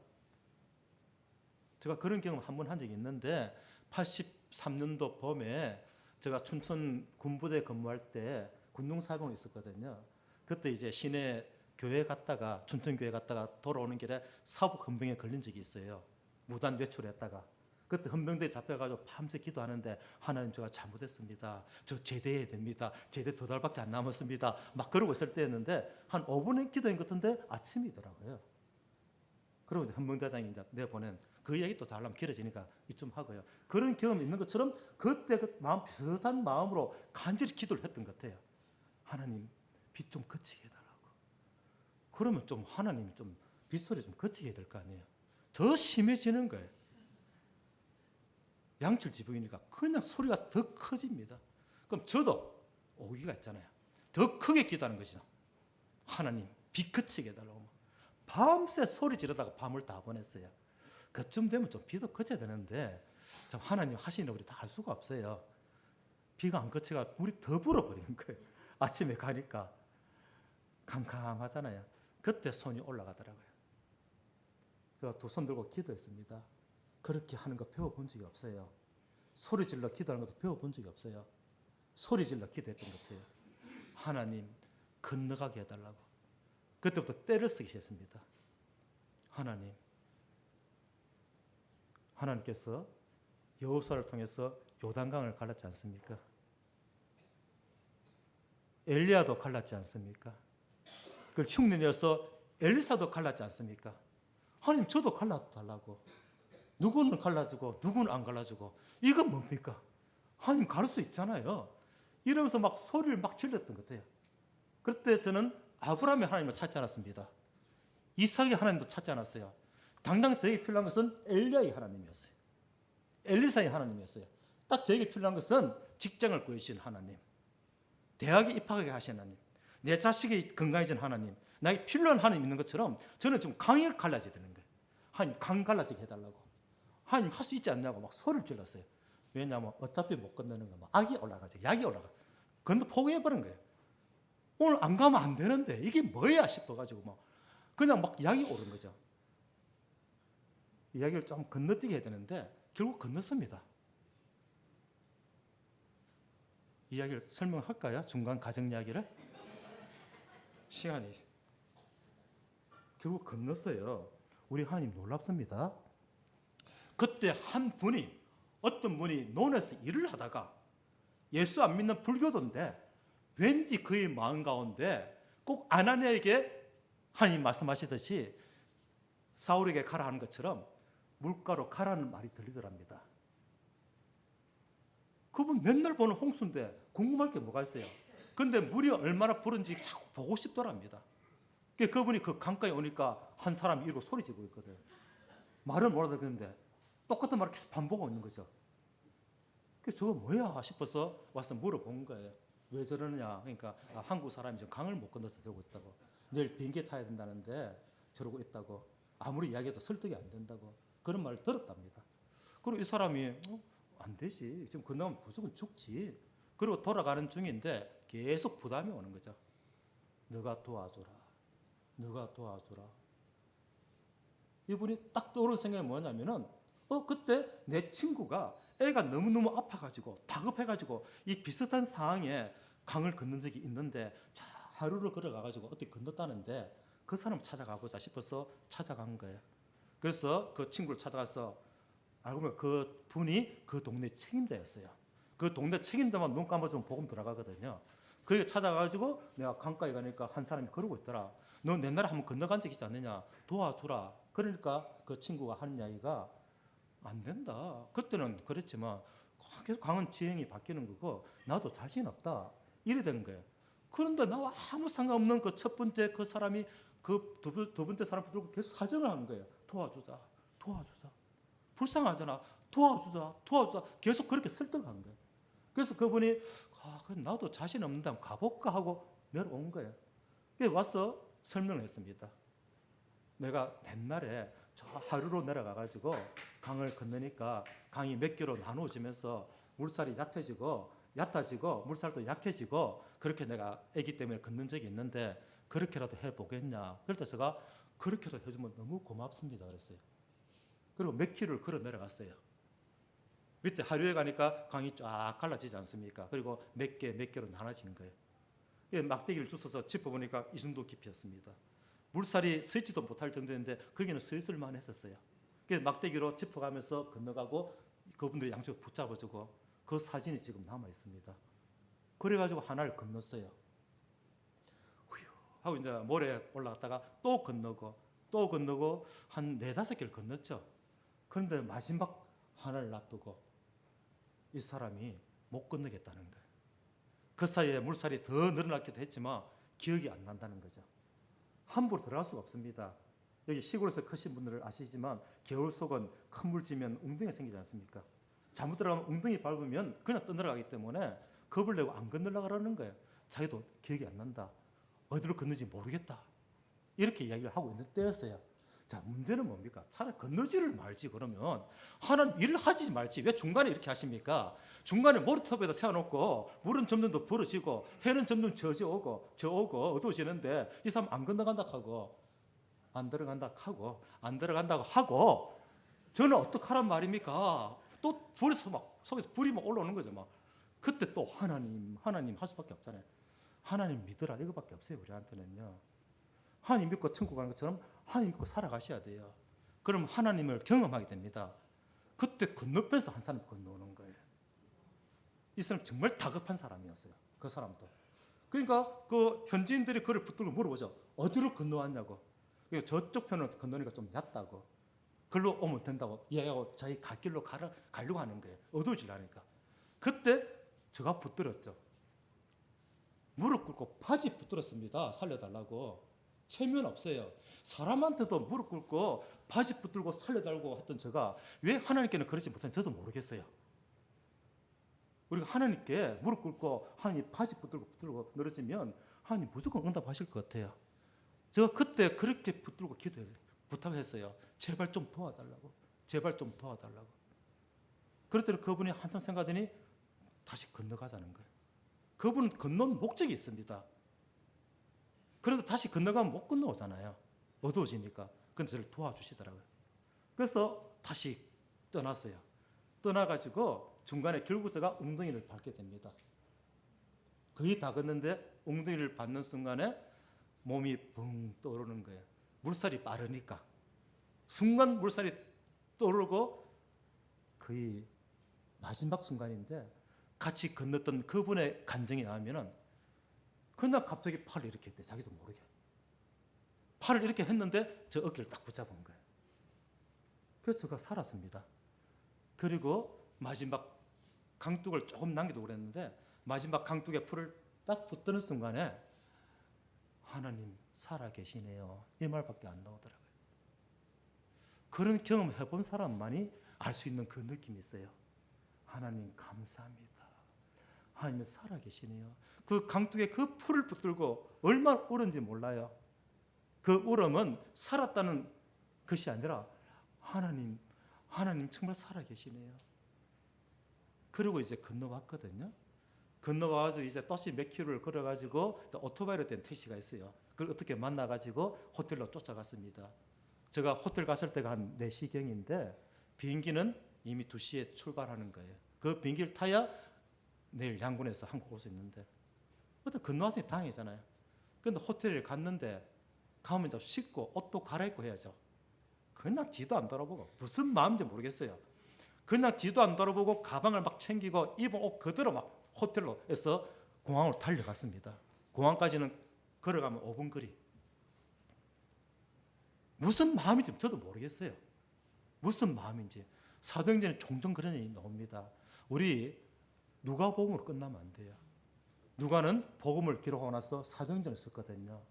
제가 그런 경험 한 번 한 적이 있는데, 83년도 봄에 제가 춘천 군부대 근무할 때 군용사병을 있었거든요. 그때 이제 시내 교회 갔다가, 춘천교회 갔다가 돌아오는 길에 사복 헌병에 걸린 적이 있어요. 무단 외출했다가. 그때 헌병대에 잡혀가지고 밤새 기도하는데, 하나님 제가 잘못했습니다. 저 제대해야 됩니다. 제대 2달밖에 안 남았습니다. 막 그러고 있을 때였는데, 한 5분의 기도인 것 같은데 아침이더라고요. 그리고 이제 헌병대장이 이제 내보낸 그 얘기 또 잘하면 길어지니까 이쯤 하고요. 그런 경험이 있는 것처럼 그때 그 마음 비슷한 마음으로 간절히 기도를 했던 것 같아요. 하나님 비 좀 그치게 해달라고. 그러면 좀 하나님이 좀 빗소리 좀 그치게 해야 될 거 아니에요. 더 심해지는 거예요. 양철 지붕이니까 그냥 소리가 더 커집니다. 그럼 저도 오기가 있잖아요. 더 크게 기도하는 것이죠. 하나님 비 그치게 해달라고. 밤새 소리 지르다가 밤을 다 보냈어요. 그쯤 되면 좀 비도 그쳐야 되는데, 참 하나님 하시는 우리 다 알 수가 없어요. 비가 안 그쳐가 물이 더 불어버리는 거예요. 아침에 가니까 캄캄하잖아요. 그때 손이 올라가더라고요. 제가 2손 들고 기도했습니다. 그렇게 하는 거 배워본 적이 없어요. 소리 질러 기도하는 것도 배워본 적이 없어요. 소리 질러 기도했던 것 같아요. 하나님 건너가게 해달라고. 그때부터 때를 쓰기 시작했습니다. 하나님께서 여호수아를 통해서 요단강을 갈랐지 않습니까? 엘리야도 갈랐지 않습니까? 그걸 흉내 내어서 엘리사도 갈랐지 않습니까? 하나님 저도 갈라달라고. 누구는 갈라주고 누구는 안 갈라주고. 이건 뭡니까? 하나님 가를 수 있잖아요. 이러면서 막 소리를 막 질렀던 것 같아요. 그때 저는 아브라함의 하나님을 찾지 않았습니다. 이삭의 하나님도 찾지 않았어요. 당장 저에게 필요한 것은 엘리야의 하나님이었어요. 엘리사의 하나님이었어요. 딱 저에게 필요한 것은 직장을 구해주신 하나님, 대학에 입학하게 하신 하나님, 내 자식이 건강해진 하나님, 나에게 필요한 하나님 있는 것처럼 저는 좀 강을 갈라져야 되는 거예요. 하나님 강 갈라지게 해달라고. 하나님 할 수 있지 않냐고 막 소리를 질렀어요. 왜냐하면 어차피 못 건너는 거야. 악이 올라가죠. 약이 올라가. 건너 포기해버린 거예요. 오늘 안 가면 안 되는데 이게 뭐야 싶어가지고 막 그냥 막 약이 오른 거죠. 이야기를 좀 건너뛰게 해야 되는데 결국 건넜습니다. 이야기를 설명할까요? 중간 가정 이야기를? 시간이 결국 건넜어요. 우리 하나님 놀랍습니다. 그때 어떤 분이 논에서 일을 하다가 예수 안 믿는 불교도인데 왠지 그의 마음 가운데 꼭 아나니아에게 하나님 말씀하시듯이 사울에게 가라 하는 것처럼 물가로 가라는 말이 들리더랍니다. 그분 맨날 보는 홍수인데 궁금할 게 뭐가 있어요. 근데 물이 얼마나 부른지 자꾸 보고 싶더랍니다. 그분이 그 강가에 오니까 한 사람이 이러고 소리 지르고 있거든. 말은 못 알아듣는데 똑같은 말을 계속 반복하고 있는 거죠. 그래서 저거 뭐야 싶어서 와서 물어본 거예요. 왜 저러느냐. 그러니까 한국 사람이 좀 강을 못 건너서 저러고 있다고. 내일 비행기 타야 된다는데 저러고 있다고. 아무리 이야기해도 설득이 안 된다고. 그런 말을 들었답니다. 그리고 이 사람이 안 되지. 지금 건너면 무조건 죽지. 그리고 돌아가는 중인데 계속 부담이 오는 거죠. 너가 도와줘라. 너가 도와줘라. 이분이 딱 떠오르는 생각이 뭐냐면은 그때 내 친구가 애가 너무너무 아파가지고 다급해가지고 이 비슷한 상황에 강을 건넌 적이 있는데 저 하루를 걸어가가지고 어떻게 건넜다는데 그 사람 찾아가보자 싶어서 찾아간 거예요. 그래서 그 친구를 찾아가서 알고 보면 그 분이 그 동네 책임자였어요. 그 동네 책임자만 눈 감아주면 복음 들어가거든요. 그게 찾아가지고 내가 강가에 가니까 한 사람이 그러고 있더라. 너 옛날에 한번 건너간 적 있지 않느냐? 도와줘라. 그러니까 그 친구가 하는 이야기가 안 된다. 그때는 그랬지만 계속 강은 지형이 바뀌는 거고 나도 자신 없다. 이래 된 거예요. 그런데 나와 아무 상관없는 그 첫 번째 그 사람이 그 두 번째 사람 들고 계속 사정을 하는 거예요. 도와주자. 도와주자. 불쌍하잖아. 도와주자. 도와주자. 계속 그렇게 설득한 거예요. 그래서 그분이 그럼 나도 자신 없는데 한번 가볼까 하고 내려온 거예요. 그래서 와서 설명을 했습니다. 내가 옛날에 저 하루로 내려가가지고 강을 건너니까 강이 몇 개로 나누어지면서 물살이 얕아지고 물살도 약해지고 그렇게 내가 애기 때문에 건넌 적이 있는데 그렇게라도 해보겠냐. 그럴 때 제가 그렇게라도 해주면 너무 고맙습니다 그랬어요. 그리고 몇 킬로를 걸어 내려갔어요. 밑에 하류에 가니까 강이 쫙 갈라지지 않습니까? 그리고 몇 개로 나눠진 거예요. 막대기를 주워서 짚어보니까 이 정도 깊이였습니다. 물살이 서지도 못할 정도였는데 거기는 서있을만 했었어요. 그래서 막대기로 짚어가면서 건너가고 그분들이 양쪽을 붙잡아주고 그 사진이 지금 남아 있습니다. 그래가지고 하나를 건넜어요. 휴 하고 이제 모래 올라갔다가 또 건너고 한 4-5개를 건넜죠. 그런데 마지막 하나를 놔두고 이 사람이 못 건너겠다는 거예요. 그 사이에 물살이 더 늘어났기도 했지만 기억이 안 난다는 거죠. 함부로 들어갈 수가 없습니다. 여기 시골에서 크신 분들을 아시지만 겨울 속은 큰 물 지면 웅덩이가 생기지 않습니까? 잘못 들어가면 웅덩이 밟으면 그냥 떠내려가기 때문에 겁을 내고 안 건너려고 그러는 거예요. 자기도 기억이 안 난다. 어디로 건너지 모르겠다. 이렇게 이야기를 하고 있는 때였어요. 자, 문제는 뭡니까? 차라리 건너지를 말지. 그러면 하나님 일을 하지 말지. 왜 중간에 이렇게 하십니까? 중간에 모래톱에다 세워놓고 물은 점점 더 벌어지고 해는 점점 저오고 어두워지는데 이 사람 안 건너간다 하고 안 들어간다고 하고 저는 어떡하란 말입니까? 또 불에서 막 속에서 불이 막 올라오는 거죠. 막 그때 또 하나님 할 수밖에 없잖아요. 하나님 믿으라 이거밖에 없어요. 우리한테는요. 하나님 믿고 천국 가는 것처럼 하나님 믿고 살아가셔야 돼요. 그럼 하나님을 경험하게 됩니다. 그때 건너편에서 한 사람 건너오는 거예요. 이 사람 정말 다급한 사람이었어요. 그 사람도. 그러니까 그 현지인들이 그를 붙들고 물어보죠. 어디로 건너왔냐고. 저쪽 편으로 건너니까 좀 얕다고. 글로 오면 된다고 이야기하고 자기 갈 길로 가려고 하는 거예요. 어두워지려니까. 그때 제가 붙들었죠. 무릎 꿇고 바지 붙들었습니다. 살려달라고. 체면 없어요. 사람한테도 무릎 꿇고 바지 붙들고 살려달라고 했던 제가 왜 하나님께는 그러지 못했는지 저도 모르겠어요. 우리가 하나님께 무릎 꿇고 하나님 바지 붙들고 늘어지면 하나님 무조건 응답하실 것 같아요. 제가 그때 그렇게 붙들고 부탁했어요. 제발 좀 도와달라고. 제발 좀 도와달라고. 그랬더니 그분이 한참 생각하더니 다시 건너가자는 거예요. 그분은 건너는 목적이 있습니다. 그래도 다시 건너가면 못 건너오잖아요. 어두워지니까. 근데 저를 도와주시더라고요. 그래서 다시 떠났어요. 떠나가지고 중간에 결국 제가 웅덩이를 밟게 됩니다. 거의 다 걷는데 웅덩이를 밟는 순간에 몸이 붕 떠오르는 거예요. 물살이 빠르니까. 순간 물살이 떠오르고 거의 마지막 순간인데 같이 건넜던 그분의 간증에 의하면은 그냥 갑자기 팔을 이렇게 했대. 자기도 모르게. 팔을 이렇게 했는데 저 어깨를 딱 붙잡은 거예요. 그래서 제가 살았습니다. 그리고 마지막 강둑을 조금 남기도 그랬는데 마지막 강둑에 풀을 딱 붙드는 순간에 하나님 살아계시네요. 이 말밖에 안 나오더라고요. 그런 경험 해본 사람만이 알 수 있는 그 느낌이 있어요. 하나님 감사합니다. 하나님 살아계시네요. 그 강둑에 그 풀을 붙들고 얼마나 울은지 몰라요. 그 울음은 살았다는 것이 아니라 하나님 정말 살아계시네요. 그리고 이제 건너왔거든요. 건너와서 이제 또시 몇 킬로를 걸어가지고 오토바이로 된 택시가 있어요. 그걸 어떻게 만나가지고 호텔로 쫓아갔습니다. 제가 호텔 갔을 때가 한 4시경인데 비행기는 이미 2시에 출발하는 거예요. 그 비행기를 타야 내일 양곤에서 한국 올 수 있는데 어떤 건너와서 당이잖아요. 그런데 호텔에 갔는데 가면 좀 씻고 옷도 갈아입고 해야죠. 그냥 뒤도 안 돌아보고 무슨 마음인지 모르겠어요. 그냥 뒤도 안 돌아보고 가방을 막 챙기고 입은 옷 그대로 막 호텔로 해서 공항으로 달려갔습니다. 공항까지는 걸어가면 5분 거리. 무슨 마음인지 저도 모르겠어요. 무슨 마음인지. 사도행전에 종종 그런 얘기 나옵니다. 우리 누가복음으로 끝나면 안 돼요. 누가는 복음을 기록하고 나서 사도행전을 썼거든요.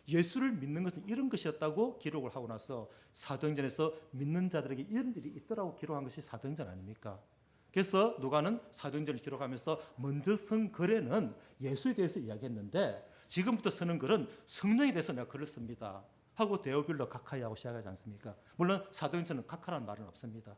예수를 믿는 것은 이런 것이었다고 기록을 하고 나서 사도행전에서 믿는 자들에게 이런 일이 있더라고 기록한 것이 사도행전 아닙니까? 그래서 누가는 사도행전을 기록하면서 먼저 쓴 글에는 예수에 대해서 이야기했는데 지금부터 쓰는 글은 성령에 대해서 내가 글을 씁니다 하고 데오빌로 카카이하고 시작하지 않습니까? 물론 사도행전은 카카라는 말은 없습니다.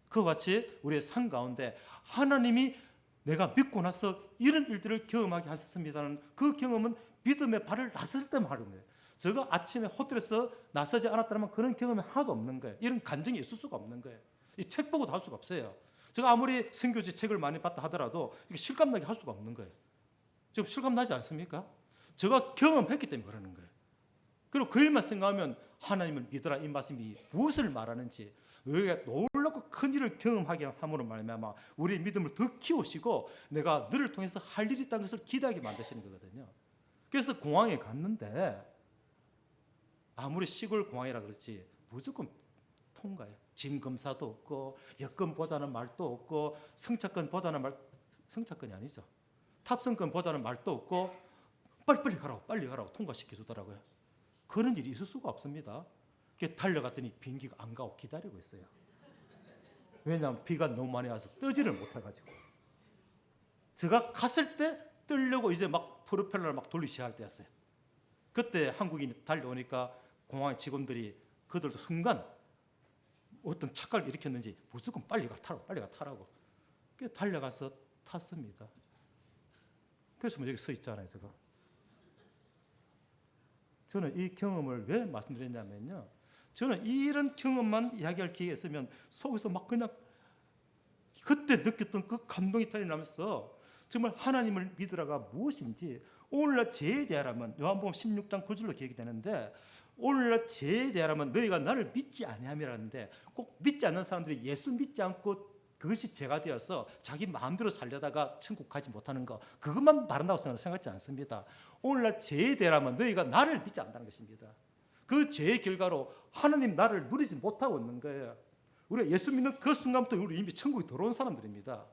그와 같이 우리의 삶 가운데 하나님이 내가 믿고 나서 이런 일들을 경험하게 하셨습니다는 그 경험은 믿음의 발을 나섰을 때만 하는 거예요. 제가 아침에 호텔에서 나서지 않았다면 그런 경험이 하나도 없는 거예요. 이런 감정이 있을 수가 없는 거예요. 이 책 보고도 할 수가 없어요. 제가 아무리 선교지 책을 많이 봤다 하더라도 이게 실감나게 할 수가 없는 거예요. 지금 실감나지 않습니까? 제가 경험했기 때문에 그러는 거예요. 그리고 그 일만 생각하면 하나님을 믿으라 이 말씀이 무엇을 말하는지 우리가 놀랍고 큰 일을 경험하게 함으로 말미암아 우리의 믿음을 더 키우시고 내가 너를 통해서 할 일이 있다는 것을 기대하게 만드시는 거거든요. 그래서 공항에 갔는데 아무리 시골 공항이라 그렇지 무조건 통과해요. 짐 검사도 없고 여권 보자는 말도 없고 승차권 보자는 말 승차권이 아니죠. 탑승권 보자는 말도 없고 빨리 가라고 통과시켜 주더라고요. 그런 일이 있을 수가 없습니다. 달려갔더니 비행기가 안 가고 기다리고 있어요. 왜냐하면 비가 너무 많이 와서 뜨지를 못해가지고. 제가 갔을 때 뜨려고 이제 막 프로펠러를 막 돌리기 시작할 때였어요. 그때 한국인이 달려오니까 공항의 직원들이 그들도 순간 어떤 착각을 일으켰는지 무조건 빨리 가 타라고. 그래서 달려가서 탔습니다. 그래서 여기 서 있잖아요, 제가. 저는 이 경험을 왜 말씀드렸냐면요. 저는 이런 경험만 이야기할 기회가 있으면 속에서 막 그냥 그때 느꼈던 그 감동이 터져나면서 정말 하나님을 믿으라가 무엇인지 오늘날 죄에 대하라면 요한복음 16장 9절로 기억이 되는데 오늘날 죄에 대하라면 너희가 나를 믿지 아니함이라는데 꼭 믿지 않는 사람들이 예수 믿지 않고 그것이 죄가 되어서 자기 마음대로 살려다가 천국 가지 못하는 거 그것만 바른다고 생각하지 않습니다. 오늘날 죄에 대하라면 너희가 나를 믿지 않는다는 것입니다. 그 죄의 결과로 하나님 나를 누리지 못하고 있는 거예요. 우리가 예수 믿는 그 순간부터 우리 이미 천국에 들어온 사람들입니다.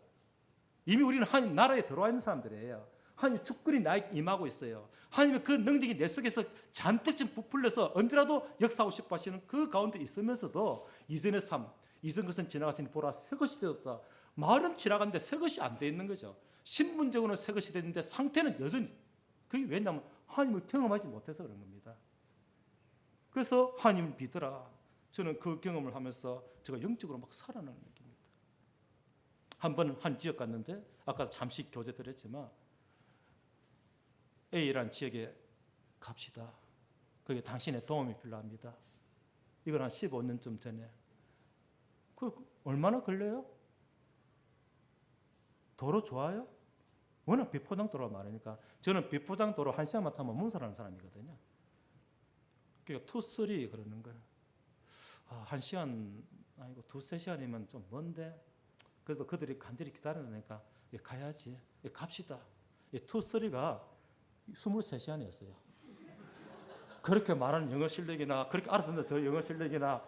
이미 우리는 하나님 나라에 들어와 있는 사람들이에요. 하나님의 주권이 나에게 임하고 있어요. 하나님의 그 능력이 내 속에서 잔뜩 좀 부풀려서 언제라도 역사하고 싶어 하시는 그 가운데 있으면서도 이전의 삶, 이전 것은 지나갔으니 보라 새 것이 되었다. 말은 지나갔는데 새 것이 안 돼 있는 거죠. 신분적으로는 새 것이 됐는데 상태는 여전히 그게 왜냐하면 하나님을 경험하지 못해서 그런 겁니다. 그래서 하나님을 믿어라. 저는 그 경험을 하면서 제가 영적으로 막 살아나는 느낌입니다. 한 번 한 지역 갔는데 아까 잠시 교제 드렸지만 A라는 지역에 갑시다. 거기에 당신의 도움이 필요합니다. 이건 한 15년쯤 전에. 그 얼마나 걸려요? 도로 좋아요? 워낙 비포장도로가 많으니까 저는 비포장도로 1시간만 타면 몸살하는 사람이거든요. 그러니까 2, 3 그러는 거예요. 1시간 아니고 2, 3시간이면 좀 먼데 그래도 그들이 간절히 기다리니까 가야지. 갑시다. 2, 3가 23시간이었어요. 그렇게 말하는 영어 실력이나 그렇게 알아듣는 저 영어 실력이나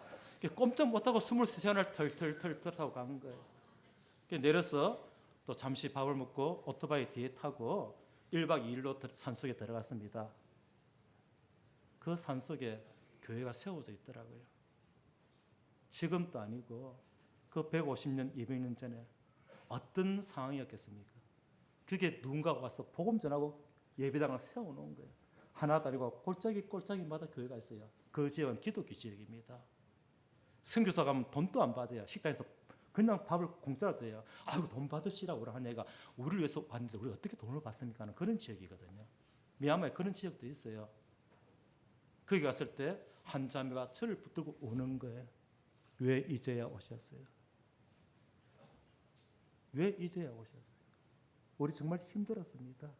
꼼짝 못하고 23시간을 털털 하고 간 거예요. 내려서 또 잠시 밥을 먹고 오토바이 뒤에 타고 1박 2일로 산속에 들어갔습니다. 그 산속에 교회가 세워져 있더라고요. 지금도 아니고 그 150년, 200년 전에 어떤 상황이었겠습니까? 그게 누군가가 와서 복음 전하고 예배당을 세워놓은 거예요. 하나도 아니고 골짜기마다 교회가 있어요. 그 지역은 기독교 지역입니다. 선교사 가면 돈도 안 받아요. 식당에서 그냥 밥을 공짜로 줘요. 아이고 돈 받으시라고 하는 애가 우리를 위해서 왔는데 우리가 어떻게 돈을 받습니까? 하는 그런 지역이거든요. 미얀마에 그런 지역도 있어요. 거기 갔을 때 한 자매가 저를 붙들고 우는 거예요. 왜 이제야 오셨어요? 왜 이제야 오셨어요? 우리 정말 힘들었습니다.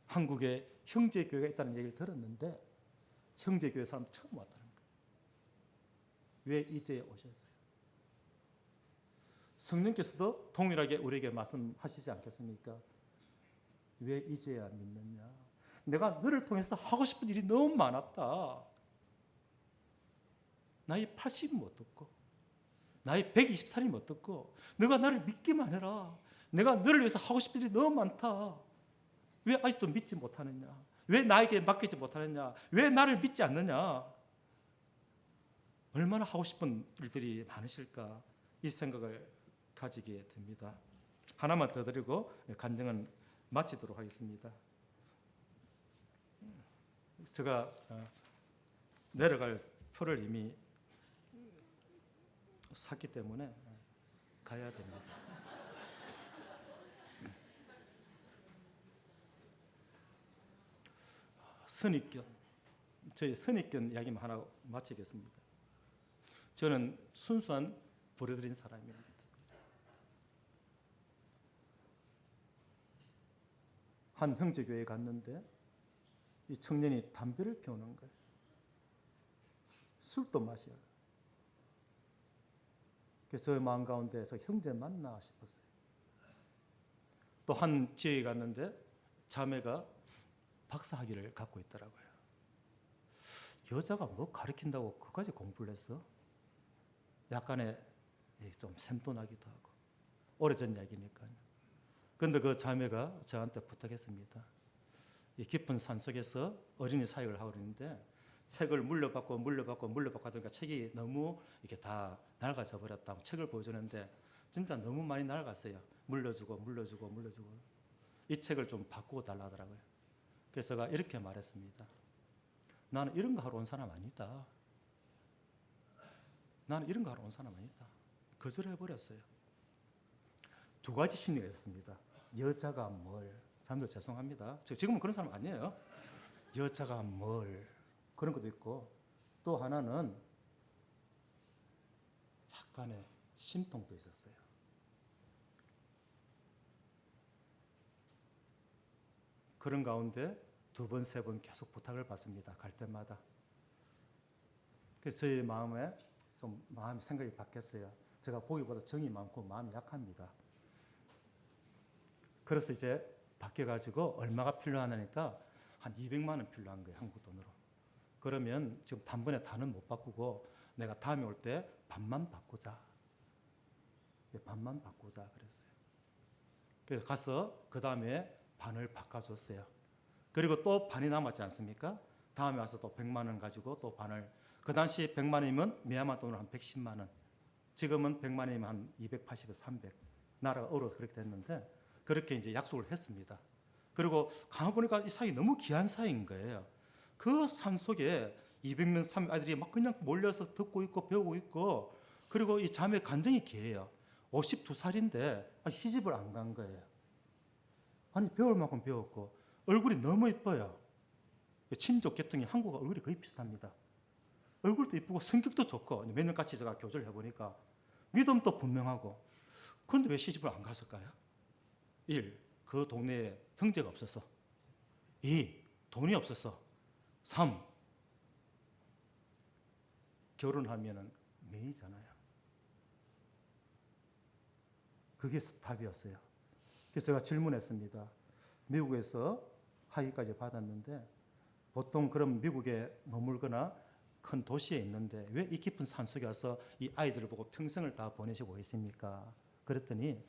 한국에 형제교회가 있다는 얘기를 들었는데 형제교회 사람 처음 왔다는 거예요. 왜 이제야 오셨어요? 성령께서도 동일하게 우리에게 말씀하시지 않겠습니까? 왜 이제야 믿느냐? 내가 너를 통해서 하고 싶은 일이 너무 많았다. 나이 80이면 어떻고 나이 120살이면 어떻고 너가 나를 믿기만 해라. 내가 너를 위해서 하고 싶은 일이 너무 많다. 왜 아직도 믿지 못하느냐? 왜 나에게 맡기지 못하느냐? 왜 나를 믿지 않느냐? 얼마나 하고 싶은 일들이 많으실까? 이 생각을 가지게 됩니다. 하나만 더 드리고 간증은 마치도록 하겠습니다. 제가 내려갈 표를 이미 샀기 때문에 가야 됩니다. 선입견, 저희 선입견 이야기만 하나 마치겠습니다. 저는 순수한 버려들인 사람입니다. 한 형제교회에 갔는데 이 청년이 담배를 피우는 거예요. 술도 마셔요. 그래서 마음 가운데서 형제 맞나 싶었어요. 또 한 지역에 갔는데 자매가 박사학위를 갖고 있더라고요. 여자가 뭐 가르친다고 그까지 공부를 했어? 약간의 좀 샘도 나기도 하고 오래전 이야기니까요. 그런데 그 자매가 저한테 부탁했습니다. 이 깊은 산속에서 어린이 사역을 하고 있는데 책을 물려받고 하니까 책이 너무 이렇게 다 낡아져 버렸다. 책을 보여주는데 진짜 너무 많이 낡았어요. 물려주고 이 책을 좀 바꾸고 달라 하더라고요. 그래서 제가 이렇게 말했습니다. 나는 이런 거 하러 온 사람 아니다. 나는 이런 거 하러 온 사람 아니다. 거절해버렸어요. 두 가지 심리가 있었습니다. 여자가 뭘, 사람들 죄송합니다. 지금은 그런 사람 아니에요. 여자가 뭘, 그런 것도 있고 또 하나는 약간의 심통도 있었어요. 그런 가운데 두 번, 세 번 계속 부탁을 받습니다. 갈 때마다. 그래서 저희 마음에 좀 생각이 바뀌었어요. 제가 보기보다 정이 많고 마음이 약합니다. 그래서 이제 바뀌어가지고 얼마가 필요하니까 한 200만 원 필요한 거예요. 한국 돈으로. 그러면 지금 단번에 다는 못 바꾸고 내가 다음에 올 때 반만 바꾸자. 반만 바꾸자 그랬어요. 그래서 가서 그 다음에 반을 바꿔줬어요. 그리고 또 반이 남았지 않습니까? 다음에 와서 또 100만 원 가지고 또 반을, 그 당시 100만 원이면 미얀마 돈으로 한 110만 원, 지금은 100만 원이면 한 280에서 300, 나라가 어려워서 그렇게 됐는데 그렇게 이제 약속을 했습니다. 그리고 가보니까 이 사이 너무 귀한 사이인 거예요. 그 산속에 200명, 300 아이들이 막 그냥 몰려서 듣고 있고 배우고 있고, 그리고 이 자매 간증이 귀해요. 52살인데 아직 시집을 안 간 거예요. 아니 배울 만큼 배웠고 얼굴이 너무 이뻐요. 친족 계통이 한국과 얼굴이 거의 비슷합니다. 얼굴도 이쁘고 성격도 좋고 몇 년 같이 제가 교제를 해보니까 믿음도 분명하고. 그런데 왜 시집을 안 갔을까요? 1. 그 동네에 형제가 없어서. 2. 돈이 없어서. 3. 결혼하면 매이잖아요. 그게 답이었어요. 그래서 제가 질문했습니다. 미국에서 학위까지 받았는데 보통 그럼 미국에 머물거나 큰 도시에 있는데 왜 이 깊은 산속에 와서 이 아이들을 보고 평생을 다 보내시고 있습니까? 그랬더니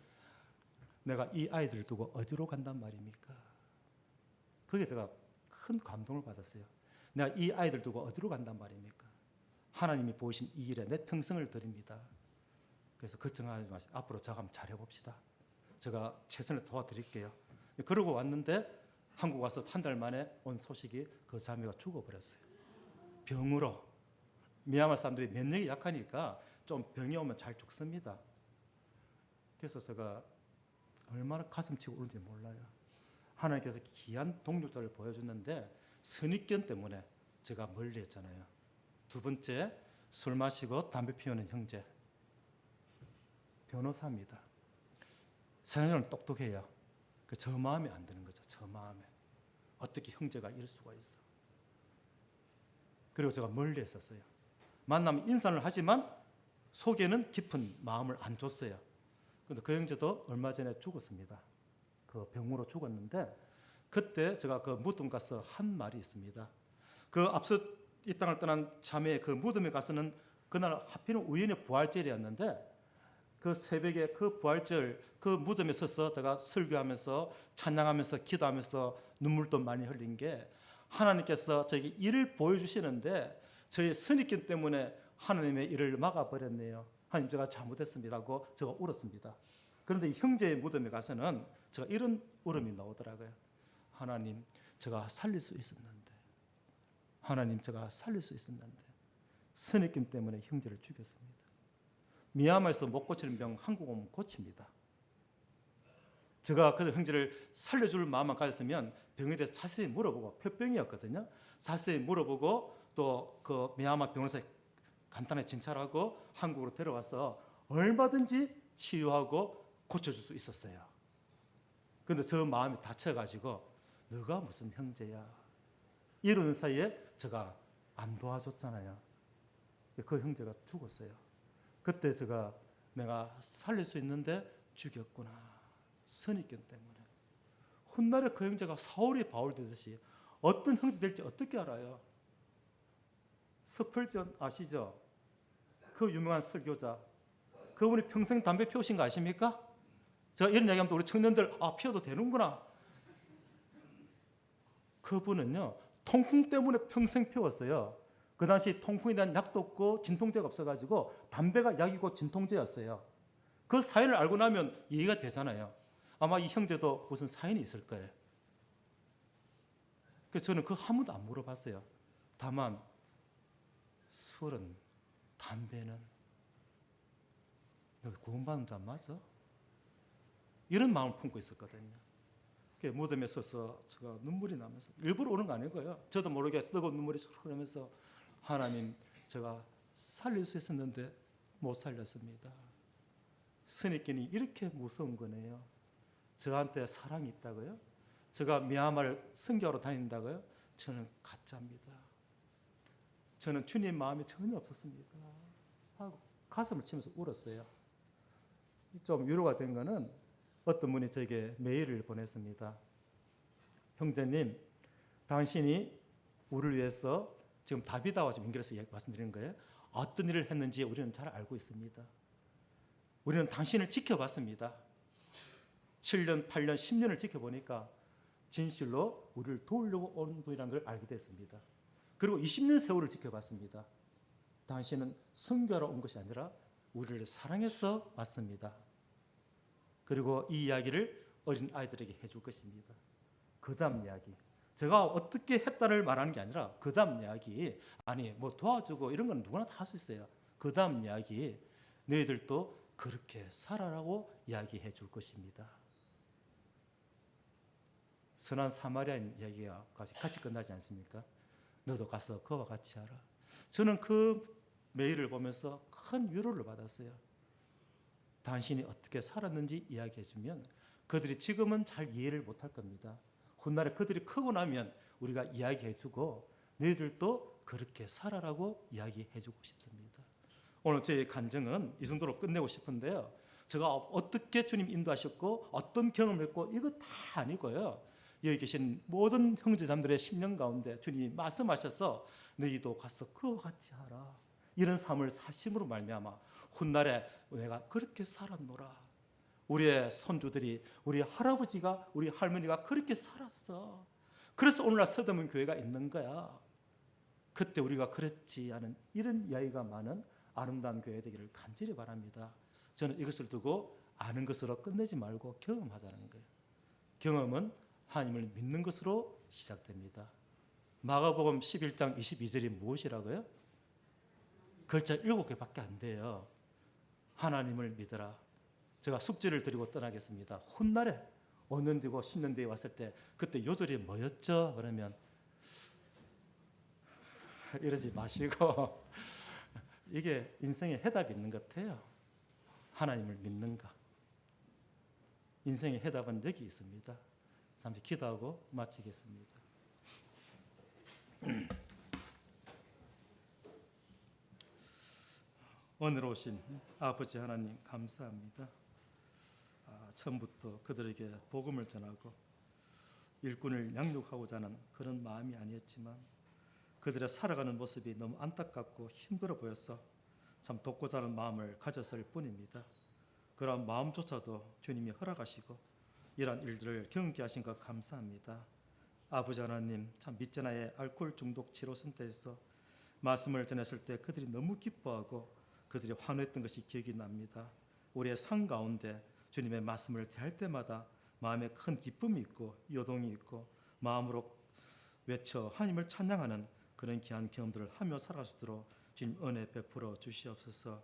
내가 이 아이들을 두고 어디로 간단 말입니까? 그게 제가 큰 감동을 받았어요. 내가 이 아이들 두고 어디로 간단 말입니까? 하나님이 보이신 이 일에 내 평생을 드립니다. 그래서 걱정하지 마세요. 앞으로 제가 한번 잘해봅시다. 제가 최선을 도와드릴게요. 그러고 왔는데 한국 와서 한 달 만에 온 소식이 그 자매가 죽어버렸어요. 병으로. 미얀마 사람들이 면역이 약하니까 좀 병이 오면 잘 죽습니다. 그래서 제가 얼마나 가슴치고 울는지 몰라요. 하나님께서 귀한 동력자를 보여줬는데 선입견 때문에 제가 멀리했잖아요. 두 번째, 술 마시고 담배 피우는 형제. 변호사입니다. 세상에는 똑똑해요. 저 마음에 안 드는 거죠. 저 마음에. 어떻게 형제가 이럴 수가 있어. 그리고 제가 멀리 했었어요. 만나면 인사를 하지만 속에는 깊은 마음을 안 줬어요. 그런데 그 형제도 얼마 전에 죽었습니다. 그 병으로 죽었는데 그때 제가 그 무덤 가서 한 말이 있습니다. 그 앞서 이 땅을 떠난 자매의 그 무덤에 가서는 그날 하필은 우연히 부활절이었는데 그 새벽에 그 부활절 그 무덤에 서서 제가 설교하면서 찬양하면서 기도하면서 눈물도 많이 흘린 게 하나님께서 저에게 일을 보여주시는데 저의 선입견 때문에 하나님의 일을 막아버렸네요. 하나님 제가 잘못했습니다 하고 제가 울었습니다. 그런데 이 형제의 무덤에 가서는 제가 이런 울음이 나오더라고요. 하나님 제가 살릴 수 있었는데, 하나님 제가 살릴 수 있었는데 선입견 때문에 형제를 죽였습니다. 미얀마에서 못 고치는 병 한국 오면 고칩니다. 제가 그 형제를 살려줄 마음만 가졌으면 병에 대해서 자세히 물어보고, 폐병이었거든요. 자세히 물어보고 또 그 미얀마 병원에서 간단하게 진찰하고 한국으로 데려와서 얼마든지 치유하고 고쳐줄 수 있었어요. 그런데 저 마음이 다쳐가지고 너가 무슨 형제야 이러는 사이에 제가 안 도와줬잖아요. 그 형제가 죽었어요. 그때 제가 내가 살릴 수 있는데 죽였구나. 선입견 때문에. 훗날에 그 형제가 사울이 바울 되듯이 어떤 형제 될지 어떻게 알아요? 스펄전 아시죠? 그 유명한 설교자. 그분이 평생 담배 피우신 거 아십니까? 제가 이런 이야기하면 우리 청년들 피워도 되는구나. 그분은요 통풍 때문에 평생 피웠어요. 그 당시 통풍에 대한 약도 없고 진통제가 없어가지고 담배가 약이고 진통제였어요. 그 사연을 알고 나면 이해가 되잖아요. 아마 이 형제도 무슨 사연이 있을 거예요. 그래서 저는 그 한 번도 안 물어봤어요. 다만 술은, 담배는 너 구원받은 자 맞아? 이런 마음을 품고 있었거든요. 무덤에 서서 제가 눈물이 나면서, 일부러 오는 거 아니고요. 저도 모르게 뜨거운 눈물이 흐르면서 하나님 제가 살릴 수 있었는데 못 살렸습니다. 선입견이 이렇게 무서운 거네요. 저한테 사랑이 있다고요? 제가 미얀마를 선교하러 다닌다고요? 저는 가짜입니다. 저는 주님 마음이 전혀 없었습니다. 하고 가슴을 치면서 울었어요. 좀 위로가 된 거는 어떤 분이 저에게 메일을 보냈습니다. 형제님, 당신이 우리를 위해서 지금 다비다와 지금 연결해서 말씀드리는 거예요. 어떤 일을 했는지 우리는 잘 알고 있습니다. 우리는 당신을 지켜봤습니다. 7년, 8년, 10년을 지켜보니까 진실로 우리를 도우려고 온 분이라는 걸 알게 됐습니다. 그리고 20년 세월을 지켜봤습니다. 당신은 선교하러 온 것이 아니라 우리를 사랑해서 왔습니다. 그리고 이 이야기를 어린 아이들에게 해줄 것입니다. 그 다음 이야기. 제가 어떻게 했다를 말하는 게 아니라 그 다음 이야기. 아니 뭐 도와주고 이런 건 누구나 다 할 수 있어요. 그 다음 이야기. 너희들도 그렇게 살아라고 이야기해 줄 것입니다. 선한 사마리아인 이야기가 같이 끝나지 않습니까? 너도 가서 그와 같이 하라. 저는 그 메일을 보면서 큰 위로를 받았어요. 당신이 어떻게 살았는지 이야기해 주면 그들이 지금은 잘 이해를 못할 겁니다. 훗날에 그들이 크고 나면 우리가 이야기해 주고 너희들도 그렇게 살아라고 이야기해 주고 싶습니다. 오늘 제 간증은 이 정도로 끝내고 싶은데요. 제가 어떻게 주님 인도하셨고 어떤 경험을 했고 이거 다 아니고요. 여기 계신 모든 형제자매들의 10년 가운데 주님이 말씀하셔서 너희도 가서 그와 같이 하라. 이런 삶을 사심으로 말미암아 훗날에 내가 그렇게 살았노라. 우리의 손주들이 우리 할아버지가 우리 할머니가 그렇게 살았어. 그래서 오늘날 서대문 교회가 있는 거야. 그때 우리가 그렇지 않은 이런 이야기가 많은 아름다운 교회 되기를 간절히 바랍니다. 저는 이것을 두고 아는 것으로 끝내지 말고 경험하자는 거예요. 경험은 하나님을 믿는 것으로 시작됩니다. 마가복음 11장 22절이 무엇이라고요? 글자 7개밖에 안 돼요. 하나님을 믿어라. 제가 숙제를 드리고 떠나겠습니다. 훗날에 5년 뒤고 10년 뒤에 왔을 때 그때 요절이 뭐였죠? 그러면 이러지 마시고 이게 인생에 해답이 있는 것 같아요. 하나님을 믿는가? 인생의 해답은 여기 있습니다. 잠시 기도하고 마치겠습니다. 오늘 오신 아버지 하나님 감사합니다. 처음부터 그들에게 복음을 전하고 일꾼을 양육하고자 하는 그런 마음이 아니었지만 그들의 살아가는 모습이 너무 안타깝고 힘들어 보여서 참 돕고자 하는 마음을 가졌을 뿐입니다. 그러한 마음조차도 주님이 허락하시고 이러한 일들을 경험케 하신 것 감사합니다. 아버지 하나님, 참 밑제나의 알코올 중독 치료센터에서 말씀을 전했을 때 그들이 너무 기뻐하고 그들이 환호했던 것이 기억이 납니다. 우리의 삶 가운데 주님의 말씀을 대할 때마다 마음에 큰 기쁨이 있고 요동이 있고 마음으로 외쳐 하나님을 찬양하는 그런 귀한 경험들을 하며 살아갈 수 있도록 주님 은혜 베풀어 주시옵소서.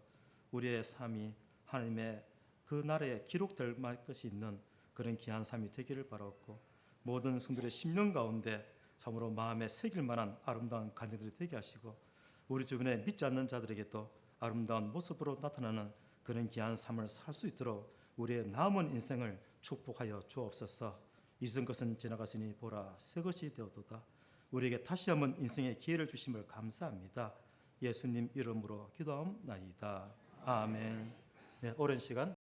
우리의 삶이 하나님의 그 나라에 기록될 것이 있는 그런 귀한 삶이 되기를 바라옵고 모든 성들의 10년 가운데 참으로 마음에 새길 만한 아름다운 간증들이 되게 하시고 우리 주변에 믿지 않는 자들에게도 아름다운 모습으로 나타나는 그런 귀한 삶을 살 수 있도록 우리의 남은 인생을 축복하여 주옵소서. 잊은 것은 지나갔으니 보라 새 것이 되었도다. 우리에게 다시 한번 인생의 기회를 주심을 감사합니다. 예수님 이름으로 기도하옵나이다. 아멘. 네, 오랜 시간